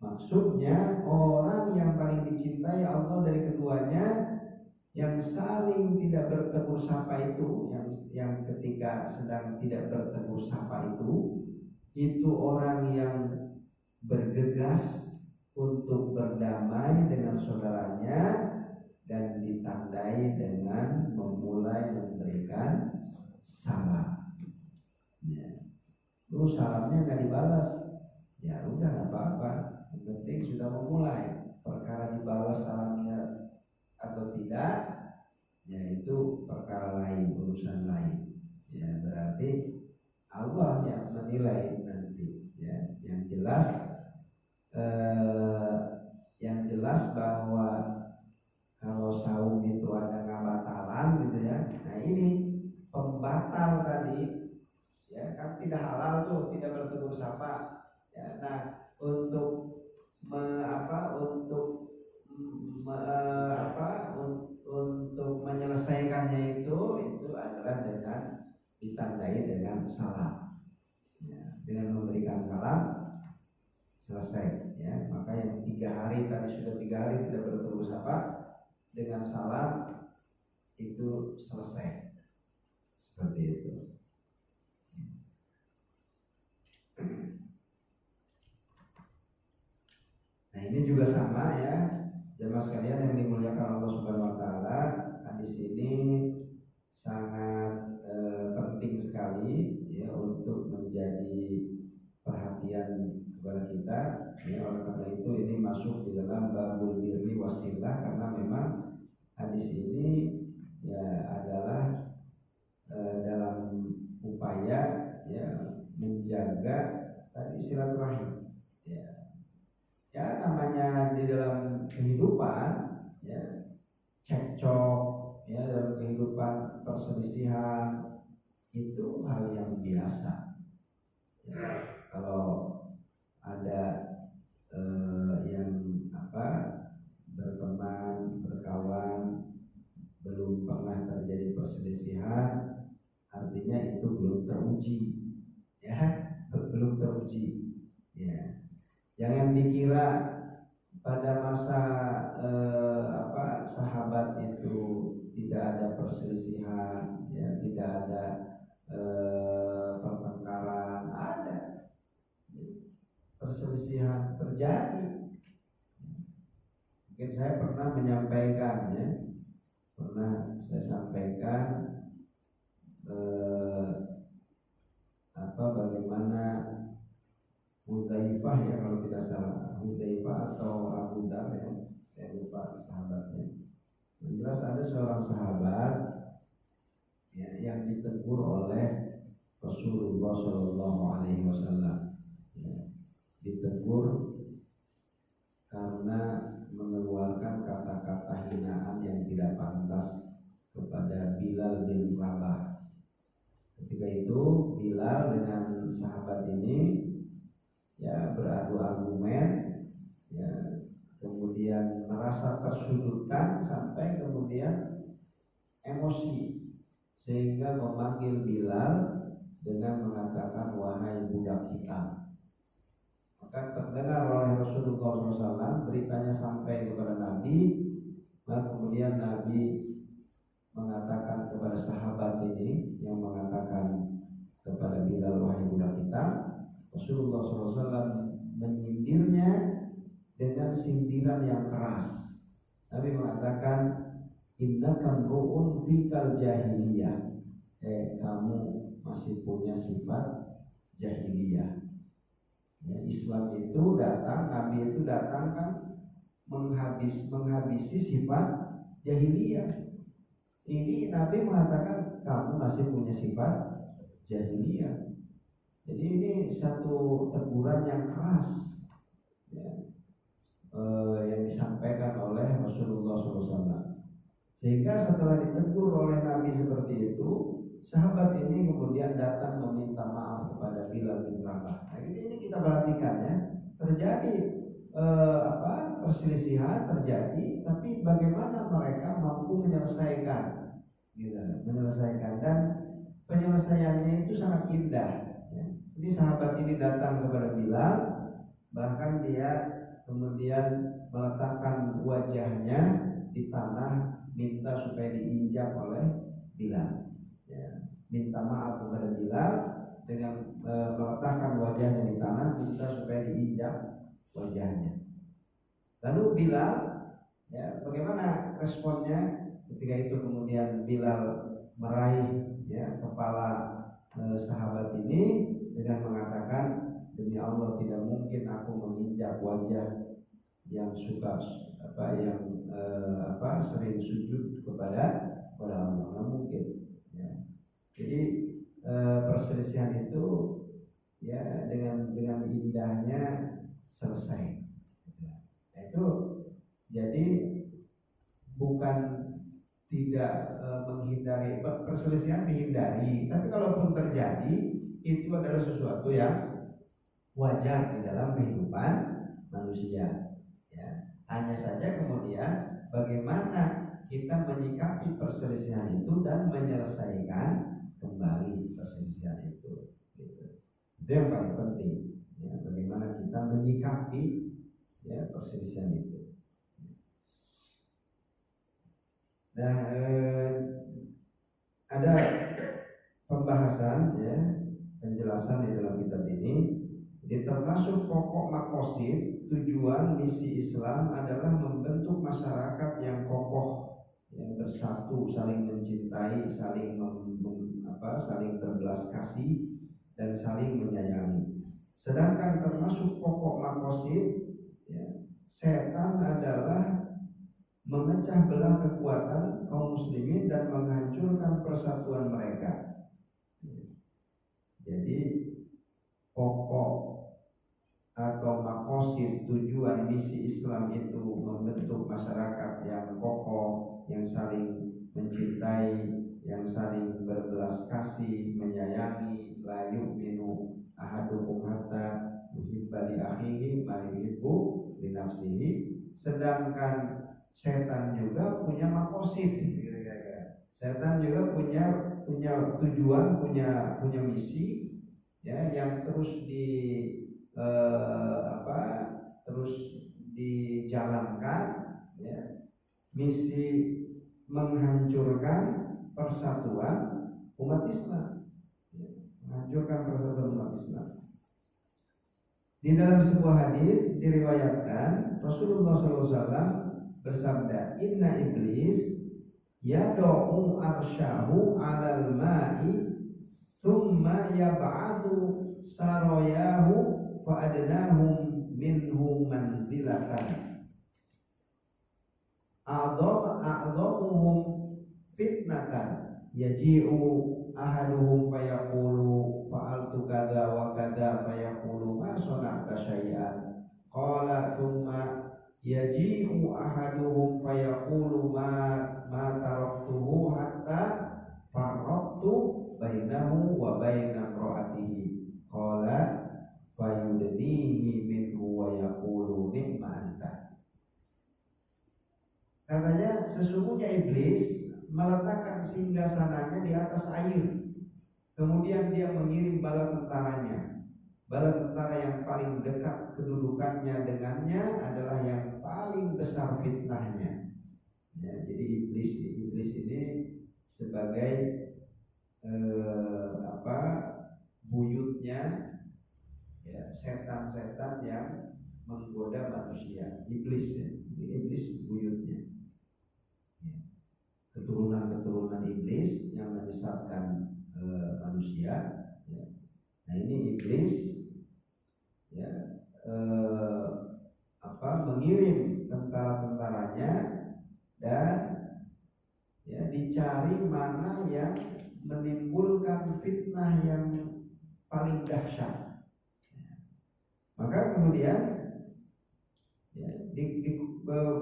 Maksudnya orang yang paling dicintai Allah dari keduanya, yang saling tidak bertegur sapa itu, yang ketika sedang tidak bertegur sapa itu orang yang bergegas untuk berdamai dengan saudaranya dan ditandai dengan memulai memberikan salam. Ya. Lu salamnya nggak dibalas, ya udah nggak apa-apa. Yang penting sudah memulai. Perkara dibalas salamnya atau tidak, ya itu perkara lain, urusan lain. Ya berarti Allah yang menilai nanti. Ya, yang jelas bahwa kalau saum itu ada ngabatalan gitu ya. Nah ini pembatal tadi, ya kan tidak halal tuh, tidak bertegur sapa. Ya, nah untuk untuk menyelesaikannya itu adalah dengan ditandai dengan salam. Ya, dengan memberikan salam selesai. Ya, maka yang 3 hari tadi sudah 3 hari tidak bertegur sapa, dengan salam itu selesai. Seperti itu. Nah ini juga sama ya, jemaah sekalian yang dimuliakan Allah Subhanahu Wa Taala. Hadis ini sangat penting sekali ya untuk menjadi perhatian kepada kita. Ya, oleh karena itu ini masuk di dalam babul birri wasilah, karena memang hadis ini ya adalah dalam upaya ya menjaga tadi silaturahim. Ya namanya di dalam kehidupan ya cekcok ya, dalam kehidupan perselisihan itu hal yang biasa. Ya, kalau ada yang berteman, berkawan, belum pernah terjadi perselisihan, artinya itu belum teruji, ya, belum teruji. Ya, jangan dikira pada masa sahabat itu tidak ada perselisihan, ya, tidak ada pertengkaran, ada perselisihan terjadi. Mungkin saya pernah menyampaikan ya, bagaimana Hudzaifah ya, kalau tidak salah Hudzaifah atau Abu Dzar ya, saya lupa sahabatnya. Yang jelas ada seorang sahabat ya, yang ditegur oleh Rasulullah Shallallahu Alaihi Wasallam. Ya, ditegur ketika itu Bilal dengan sahabat ini ya beradu argumen, ya kemudian merasa tersudutkan sampai kemudian emosi sehingga memanggil Bilal dengan mengatakan wahai budak hitam. Maka terdengar oleh Rasulullah SAW, beritanya sampai kepada Nabi. Maka kemudian Nabi mengatakan kepada sahabat ini yang mengatakan kepada Bilal wahai budak hitam, Rasulullah SAW menyindirnya dengan sindiran yang keras. Nabi mengatakan innaka mru'un fikal jahiliyah, kamu masih punya sifat jahiliyah. Ya, Islam itu datang, Nabi itu datang kan menghabisi sifat jahiliyah. Ini Nabi mengatakan kamu masih punya sifat jahiliyah. Jadi ini satu teguran yang keras, ya, yang disampaikan oleh Rasulullah SAW. Sehingga setelah ditegur oleh Nabi seperti itu, sahabat ini kemudian datang meminta maaf kepada Bilal bin Rabah. Nah, ini kita perhatikan ya, terjadi perselisihan terjadi, tapi bagaimana mereka mampu menyelesaikan, gitu, menyelesaikan, dan penyelesaiannya itu sangat indah. Ya. Jadi sahabat ini datang kepada Bilal, bahkan dia kemudian meletakkan wajahnya di tanah, minta supaya diinjak oleh Bilal. Ya, minta maaf kepada Bilal dengan meletakkan wajahnya di tanah, minta supaya diinjak wajahnya. Lalu Bilal, ya, bagaimana responnya ketika itu? Kemudian Bilal meraih ya kepala sahabat ini dengan mengatakan, demi Allah tidak mungkin aku menginjak wajah yang suka sering sujud kepada Allah, nggak mungkin. Ya. Jadi perselisihan itu ya dengan indahnya selesai. Nah, itu jadi bukan tidak menghindari perselisihan, dihindari, tapi kalaupun terjadi itu adalah sesuatu yang wajar di dalam kehidupan manusia. Ya. Hanya saja kemudian bagaimana kita menyikapi perselisihan itu dan menyelesaikan kembali perselisihan itu. Gitu. Itu yang paling penting. Ya, bagaimana kita menyikapi ya perselisihan itu. Nah, ada pembahasan ya, penjelasan di dalam kitab ini. Jadi termasuk pokok maqasid, tujuan misi Islam adalah membentuk masyarakat yang kokoh, yang bersatu, saling mencintai, saling saling berbelas kasih dan saling menyayangi. Sedangkan termasuk pokok maqasid, ya, setan adalah memecah belah kekuatan kaum muslimin dan menghancurkan persatuan mereka. Jadi pokok atau maqasid, tujuan misi Islam itu membentuk masyarakat yang kokoh, yang saling mencintai, yang saling berbelas kasih, menyayangi. La yu'minu ahadukum hatta yuhibba li akhihi ma yuhibbu li nafsihi. Sedangkan setan juga punya maqasid, setan juga punya tujuan, punya misi, ya, yang terus terus dijalankan, ya, misi menghancurkan persatuan umat Islam, ya, menghancurkan persatuan umat Islam. Di dalam sebuah hadis diriwayatkan Rasulullah SAW bersabda, inna iblis yad'u arsyahu 'alal ma'i thumma yab'athu sarayahu fa'adnahum minhu manzilatan a'dhamuhum fitnatan yaji'u ahaduhum fayaqulu fa'altu kadza wa kadza fayaqulu ma sana'ta syai'an qala thumma yaji'u ahaduhum fayaqulu ma taraktuhu hatta farraqtu bainahu wa wa baina imra'atihi qala fayudnihi minhu wa yaqulu nimma anta. Katanya sesungguhnya iblis meletakkan singgasananya di atas air. Kemudian dia mengirim bala tentaranya. Bala tentara yang paling dekat kedudukannya dengannya adalah yang paling besar fitnahnya. Ya, jadi iblis ini sebagai buyutnya ya, setan-setan yang menggoda manusia. Iblis ya. Iblis buyutnya. Ya. Keturunan-keturunan iblis yang menyesatkan manusia. Ya. Nah ini iblis ya mengirim tentara-tentaranya dan ya dicari mana yang menimbulkan fitnah yang paling dahsyat. Ya. Maka kemudian ya,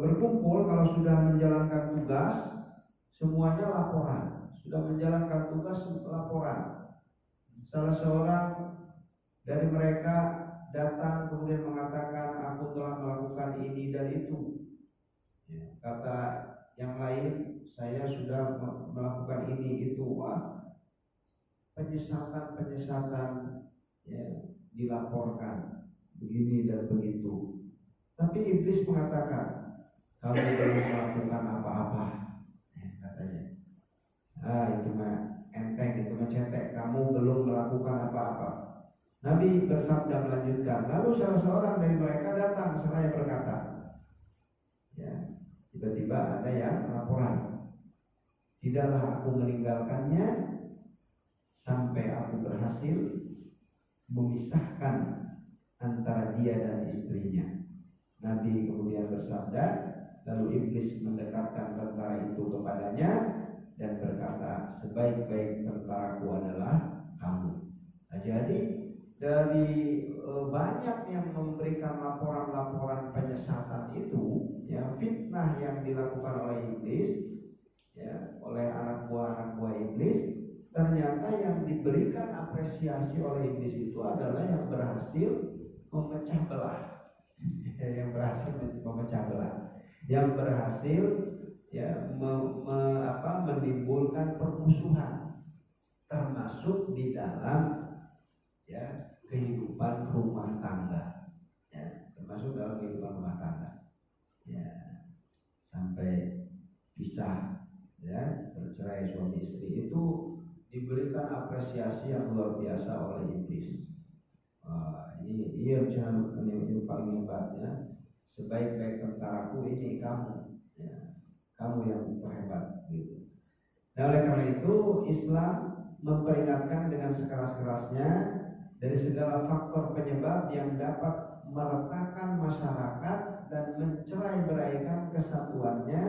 berkumpul kalau sudah menjalankan tugas semuanya laporan. Sudah menjalankan tugas laporan. Salah seorang dari mereka datang kemudian mengatakan aku telah melakukan ini dan itu. Ya, kata yang lain saya sudah melakukan ini itu. Wah, penyesatan ya, dilaporkan begini dan begitu. Tapi iblis mengatakan kamu belum melakukan apa-apa. Ya, katanya. Itu mah enteng, itu mah cetek, kamu belum melakukan apa-apa. Nabi bersabda melanjutkan, lalu salah seorang dari mereka datang seraya berkata, ya, tiba-tiba ada yang laporan, tidaklah aku meninggalkannya sampai aku berhasil memisahkan antara dia dan istrinya. Nabi kemudian bersabda, lalu iblis mendekatkan tentara itu kepadanya dan berkata, sebaik-baik tentaraku adalah kamu. Nah, jadi dari banyak yang memberikan laporan-laporan penyesatan itu, ya, fitnah yang dilakukan oleh iblis, ya, oleh anak buah iblis, ternyata yang diberikan apresiasi oleh iblis itu adalah yang berhasil memecah belah, yang berhasil memecah belah, yang berhasil ya menimbulkan permusuhan, termasuk di dalam ya kehidupan rumah tangga, ya, termasuk dalam kehidupan rumah tangga, ya, sampai pisah, ya, bercerai suami istri itu diberikan apresiasi yang luar biasa oleh iblis. Ini paling hebat, ya, sebaik-baik tentaraku ini kamu, ya, kamu yang terhebat, gitu. Nah, oleh karena itu Islam memperingatkan dengan sekeras-kerasnya dari segala faktor penyebab yang dapat meletakkan masyarakat dan mencerai-beraikan kesatuannya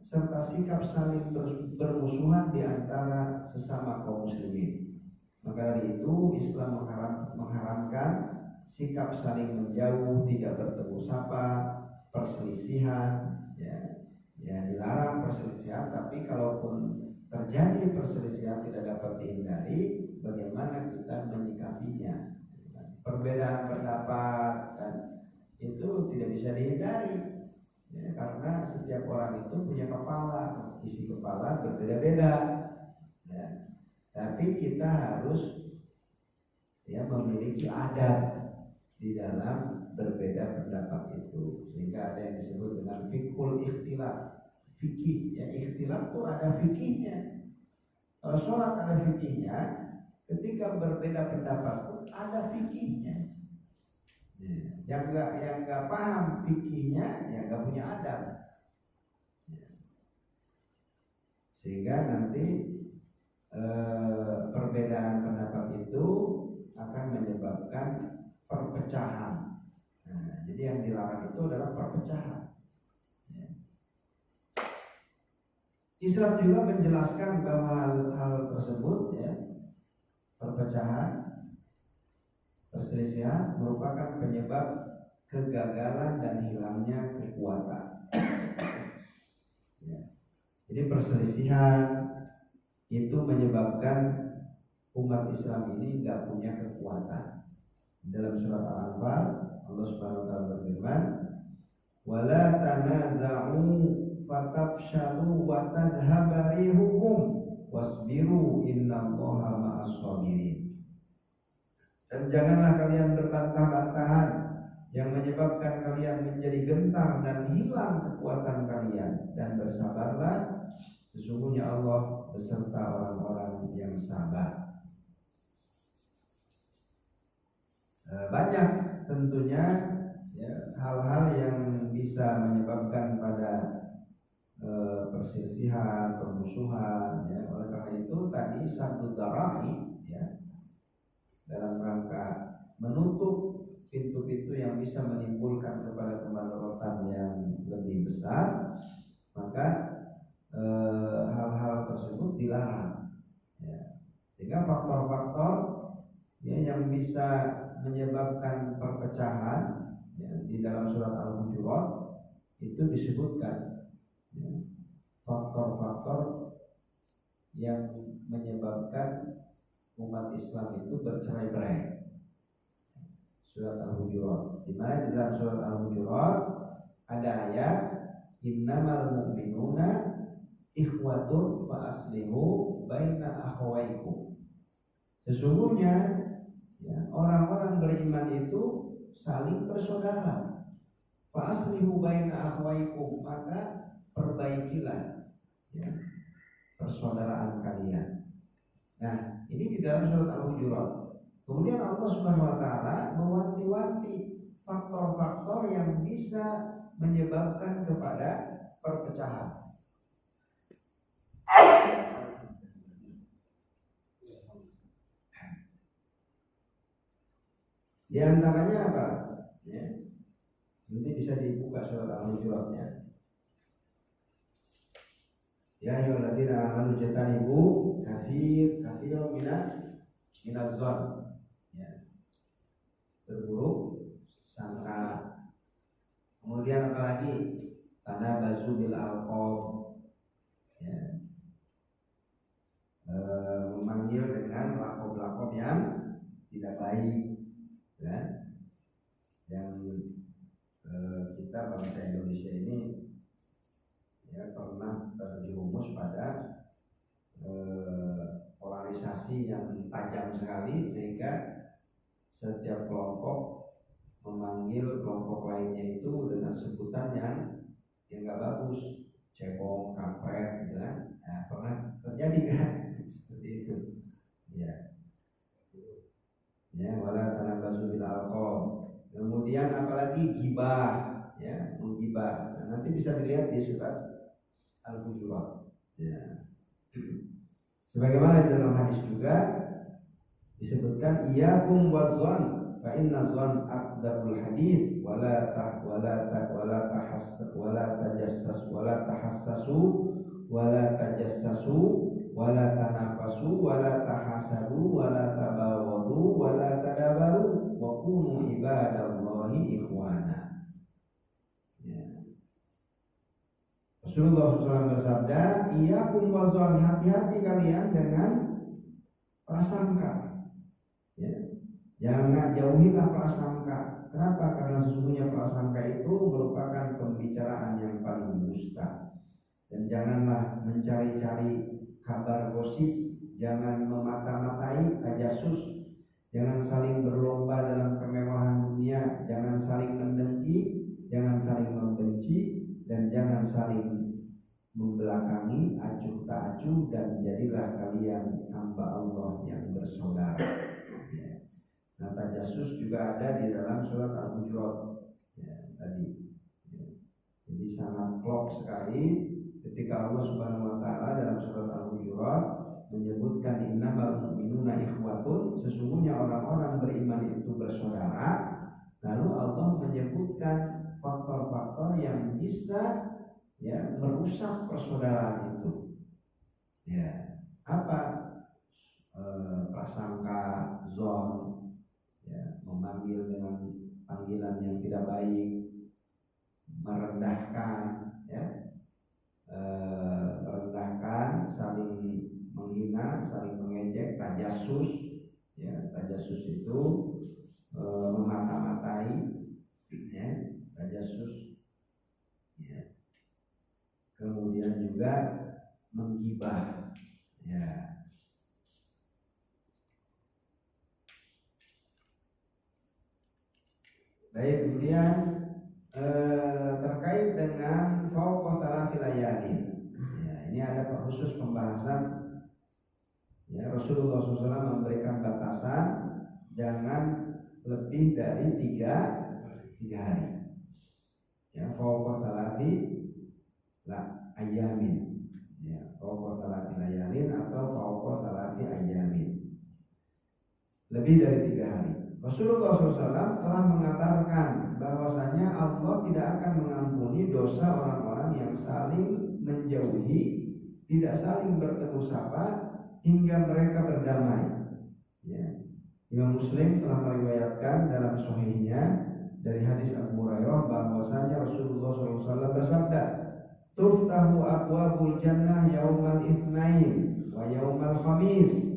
serta sikap saling bermusuhan di antara sesama kaum muslimin. Maka dari itu Islam mengharamkan sikap saling menjauh, tidak bertemu sapa, perselisihan, ya, dilarang perselisihan. Tapi kalaupun terjadi perselisihan tidak dapat dihindari, bagaimana kita menyikapinya? Perbedaan pendapat kan itu tidak bisa dihindari, ya, karena setiap orang itu punya kepala, isi kepala berbeda-beda, ya. Tapi kita harus ya memiliki adab di dalam berbeda pendapat itu, sehingga ada yang disebut dengan fiqhul ikhtilaf. Fikih, ya, ikhtilaf itu ada fikihnya. Kalau sholat ada fikihnya, ketika berbeda pendapat pun ada fikihnya. Ya, yang nggak paham fikihnya, ya nggak punya adab. Ya. Sehingga nanti perbedaan pendapat itu akan menyebabkan perpecahan. Nah, jadi yang dilarang itu adalah perpecahan. Ya. Islam juga menjelaskan bahwa hal tersebut, ya, perpecahan, perselisihan merupakan penyebab kegagalan dan hilangnya kekuatan. Ya. Jadi perselisihan itu menyebabkan umat Islam ini nggak punya kekuatan. Dalam surat Al-Anfal Allah Subhanahu wa taala berfirman, "Wala tanaza'u fatafshalu wa tadhhaba rihukum wasbiru innallaha ma'as sabirin." Dan janganlah kalian berbantah-bantahan yang menyebabkan kalian menjadi gentar dan hilang kekuatan kalian, dan bersabarlah, sesungguhnya Allah beserta orang-orang yang sabar. Banyak tentunya ya, hal-hal yang bisa menyebabkan pada perselisihan, permusuhan ya. Oleh karena itu tadi satu darai ya, dalam rangka menutup pintu-pintu yang bisa menimbulkan kepada kemadharatan yang lebih besar, maka hal-hal tersebut dilarang ya. Sehingga faktor-faktor ya, yang bisa menyebabkan perpecahan ya, di dalam surat Al-Hujurat itu disebutkan ya, faktor-faktor yang menyebabkan umat Islam itu bercerai-berai. Surat Al-Hujurat, di mana di dalam surat Al-Hujurat ada ayat innamal mu'minuna ikhwatun fa aslihu baina akhawaikum. Sesungguhnya ya, orang-orang beriman itu saling bersaudara. Fa aslihu baina akhawaikum, maka perbaikilah ya, persaudaraan kalian. Nah, ini di dalam surat Al-Hujurat. Kemudian Allah Subhanahu wa taala mewanti-wanti faktor-faktor yang bisa menyebabkan kepada perpecahan. Di antaranya apa? Ya. Nanti bisa dibuka surat Al-Hujuratnya. Ya ayyuhalladzina amanu jatanibu katsiran minaz-zann. Ya. Berburuk sangka. Kemudian apalagi? Tanabazu bil alqab. Ya. Memanggil dengan lakob-lakob yang tidak baik. Ya. Yang kita bangsa Indonesia ini ya pernah terjerumus pada polarisasi yang tajam sekali, sehingga setiap kelompok memanggil kelompok lainnya itu dengan sebutan yang nggak bagus, cebong, kampret, gitu kan? Nah, pernah terjadi kan seperti itu, ya. Ya, wala tanabazu bil alqab. Kemudian apalagi gibah, ya, menggibah. Nah, nanti bisa dilihat di surat Al-Hujurat. Ya. Sebagaimana di dalam hadis juga disebutkan iyyakum wazzan fa inna dzan aqdabul hadits wala tahassasu wala tanafasu wala tahasadu wala tabaghadu wala tadabaru wa kunu ibadallahi ikhwana. Ya. Rasulullah SAW bersabda, iyyakum wazzan, hati-hati kalian dengan prasangka. Ya. Jangan jauhilah prasangka. Kenapa? Karena sesungguhnya prasangka itu merupakan pembicaraan yang paling dusta. Dan janganlah mencari-cari kabar gosip, jangan memata-matai tajasus, jangan saling berlomba dalam kemewahan dunia, jangan saling mendengki, jangan saling membenci, dan jangan saling membelakangi, acuh tak acuh, dan jadilah kalian hamba Allah yang bersaudara. Ya. Nah, tajasus juga ada di dalam surat Al-Hujurat ya, tadi. Ya. Jadi sangat klop sekali ketika Allah Subhanahu wa taala dalam surat Al-Hujurat menyebutkan innamal mu'minuna ikhwatun, sesungguhnya orang-orang beriman itu bersaudara. Lalu Allah menyebutkan faktor-faktor yang bisa ya merusak persaudaraan itu. Ya, apa? Prasangka, zon, ya, memanggil dengan panggilan yang tidak baik, merendahkan, ya, merendahkan, saling menghina menghina, saling mengejek, tajasus. Ya, tajasus itu memata-matai, ya, tajasus. Ya. Kemudian juga menggibah. Ya. Baik, kemudian terkait dengan fauqa thalathi layalin. Ya, ini ada khusus pembahasan. Ya, Rasulullah SAW memberikan batasan jangan lebih dari tiga hari. Ya, fauqa thalathi ayamin. Ya, fauqa thalathi layalin atau fauqa thalathi ayamin. Lebih dari 3 hari. Rasulullah SAW telah mengabarkan bahwasanya Allah tidak akan mengampuni dosa orang-orang yang saling menjauhi, tidak saling bertegur sapa hingga mereka berdamai. Ya. Imam Muslim telah meriwayatkan dalam sahihnya dari hadis Abu Hurairah bahwasanya Rasulullah SAW bersabda, "Tuftahu abwabul jannah yaumal itsnain wa yaumal khamis."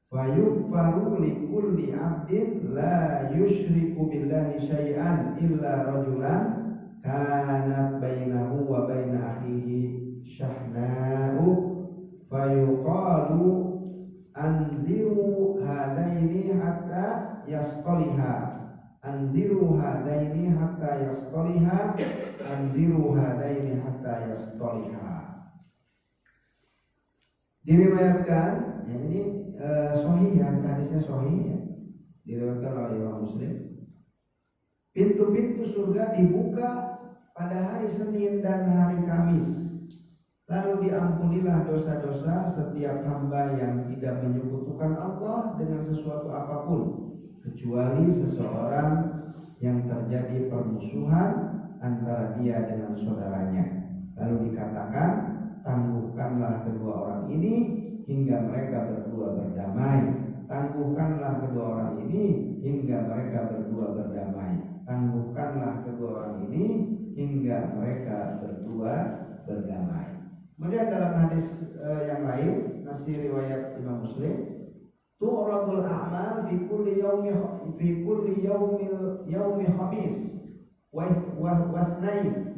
Fayughfaru likulli 'abdin la yusyriku billahi syai'an illa rajulan kanat bainahu wa baina akhihi syahna'u fayuqalu anziru hadaini hatta yasqaliha anziru hadaini hatta yasqaliha anziru hadaini hatta yasqaliha. Diriwayatkan, ya ini sahih, ya, hadisnya sahih, ya, diriwayatkan oleh Imam Muslim. Pintu-pintu surga dibuka pada hari Senin dan hari Kamis. Lalu diampunilah dosa-dosa setiap hamba yang tidak menyekutukan Allah dengan sesuatu apapun, kecuali seseorang yang terjadi permusuhan antara dia dengan saudaranya. Lalu dikatakan, tangguhkanlah kedua orang ini hingga mereka berdua berdamai. Tangguhkanlah kedua orang ini hingga mereka berdua berdamai. Tangguhkanlah kedua orang ini hingga mereka berdua berdamai. Kemudian dalam hadis yang lain, masih riwayat Imam Muslim, tu'radul a'mal fi kulli yaumi khamis wa ithnain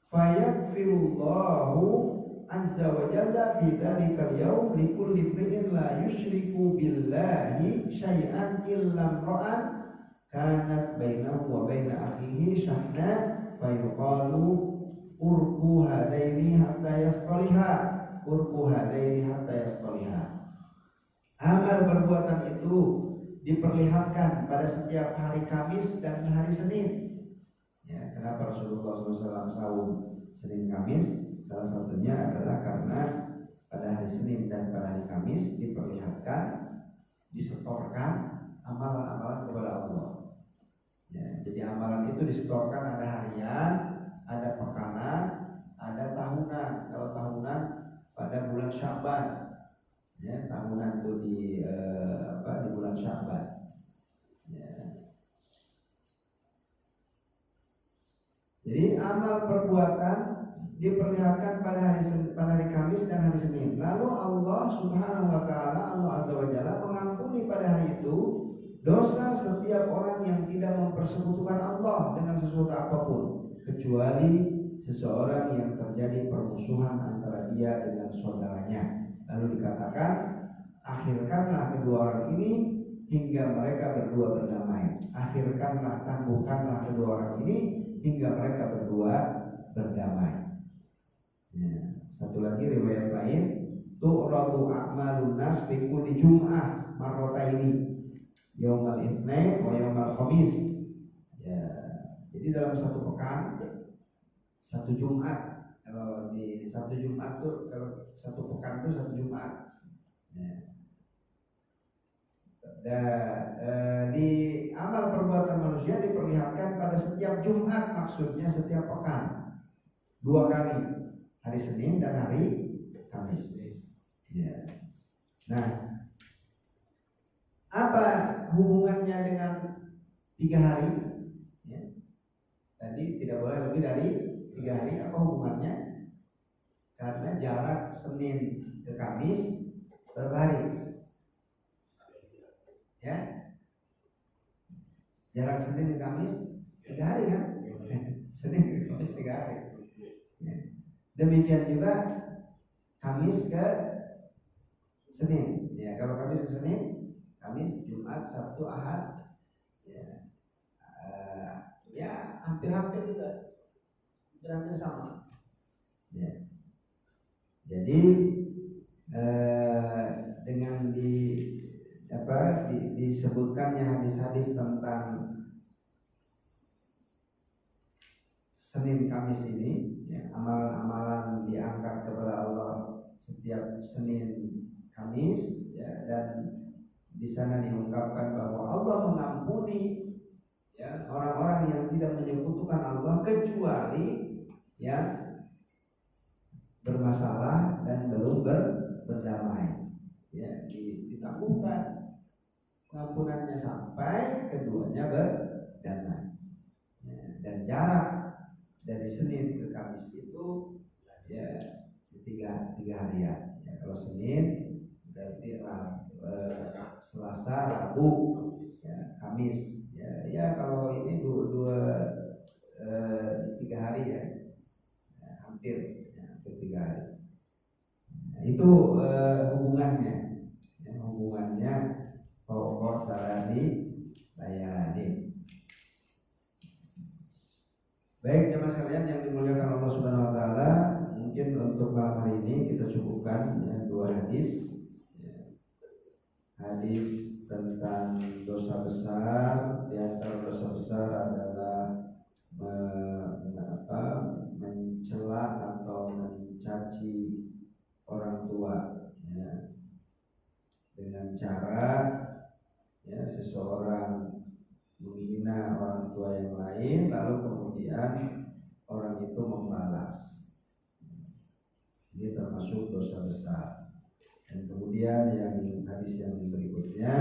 fayaghfirullahu azza wa jalla fi dzalikal yaum likulli imrin la yusyriku billahi syai'an illa imra'an kanat bainahu wa baina akhihi syahna fayuqalu urku hadaini hatta yasqaliha urku hadaini hatta yasqaliha. Amal perbuatan itu diperlihatkan pada setiap hari Kamis dan hari Senin. Ya, kenapa Rasulullah SAW saum Senin Kamis? Salah satunya adalah karena pada hari Senin dan pada hari Kamis diperlihatkan, disetorkan amalan-amalan kepada Allah. Ya, jadi amalan itu disetorkan, ada harian, ada pekanan, ada tahunan. Kalau tahunan pada bulan Sya'ban, ya, tahunan itu di bulan Sya'ban. Ya. Jadi amal perbuatan diperlihatkan pada hari Kamis dan hari Senin. Lalu Allah Subhanahu wa taala, Allah Azza wa Jalla mengampuni pada hari itu dosa setiap orang yang tidak mempersekutukan Allah dengan sesuatu apapun, kecuali seseorang yang terjadi permusuhan antara dia dengan saudaranya. Lalu dikatakan, akhirkanlah kedua orang ini hingga mereka berdua berdamai. Akhirkanlah, tangguhkanlah kedua orang ini hingga mereka berdua berdamai. Ya. Satu lagi riwayat lain, tu'radu a'malun nas fi kulli jum'ah marrataini yaumal itsnain wa yaumal khamis. Ya, jadi dalam satu pekan, satu Jumat, kalau di satu Jumat tuh, kalau satu pekan tuh satu Jumat. Ya. Dan di amal perbuatan manusia diperlihatkan pada setiap Jumat, maksudnya setiap pekan, 2 kali, hari Senin dan hari Kamis. Ya. Nah, apa hubungannya dengan 3 hari? Ya. Tadi tidak boleh lebih dari 3 hari. Apa hubungannya? Karena jarak Senin ke Kamis Berapa hari? Ya, jarak Senin ke Kamis 3 hari kan? Senin ke Kamis 3 hari. Ya. Demikian juga Kamis ke Senin. Ya, kalau Kamis ke Senin, Kamis, Jumat, Sabtu, Ahad, ya, ya hampir-hampir gitu, hampir sama. Ya. Jadi dengan disebutkannya hadis-hadis tentang Senin Kamis ini, ya, amalan-amalan diangkat kepada Allah setiap Senin Kamis, ya, dan di sana diungkapkan bahwa Allah mengampuni, ya, orang-orang yang tidak menyekutukan Allah kecuali yang bermasalah dan belum berdamai, ya, ditangguhkan pengampunannya sampai keduanya berdamai, ya, dan jarak dari Senin ke Kamis itu ya tiga harian. Ya, kalau Senin berarti Selasa, Rabu, ya, Kamis. Ya kalau ini dua 3 hari ya, hampir 3 hari. Nah, itu hubungannya, ya, hubungannya pokok tadi layani. Baik jemaah sekalian yang dimuliakan Allah Subhanahu Wa Taala, mungkin untuk malam hari ini kita cukupkan, ya, 2 hadis, ya. Hadis tentang dosa besar. Di antara dosa besar adalah mencela atau mencaci orang tua, ya, dengan cara, ya, seseorang menghina orang tua yang lain lalu kemudian orang itu membalas. Ini termasuk dosa besar. Dan kemudian yang hadis yang berikutnya,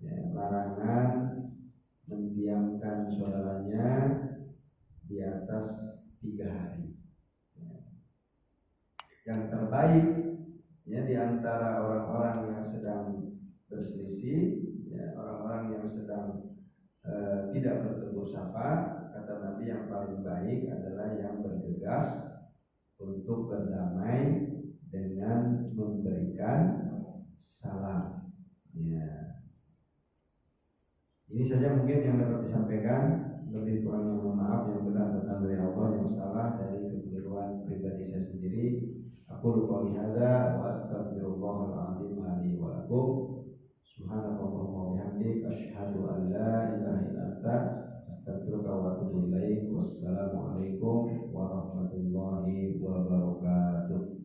ya, larangan mendiamkan saudaranya di atas 3 hari. Yang terbaik, ya, di antara orang-orang yang sedang berselisih, ya, orang-orang yang sedang tidak bertegur sapa, kata Nabi yang paling baik adalah yang bergegas untuk berdamai dengan memberikan salam. Ya. Ini saja mungkin yang dapat disampaikan. Lebih kurangnya mohon maaf, yang benar datang dari Allah, yang salah dari kekeliruan pribadi saya sendiri. Aku lupa lihada wa astagfirullahal adzim li wa lakum. Subhanallahumma wa bihamdik asyhadu an la ilaha illa anta astaghfiruka wa atubu ilaik. Wassalamualaikum warahmatullahi wabarakatuh.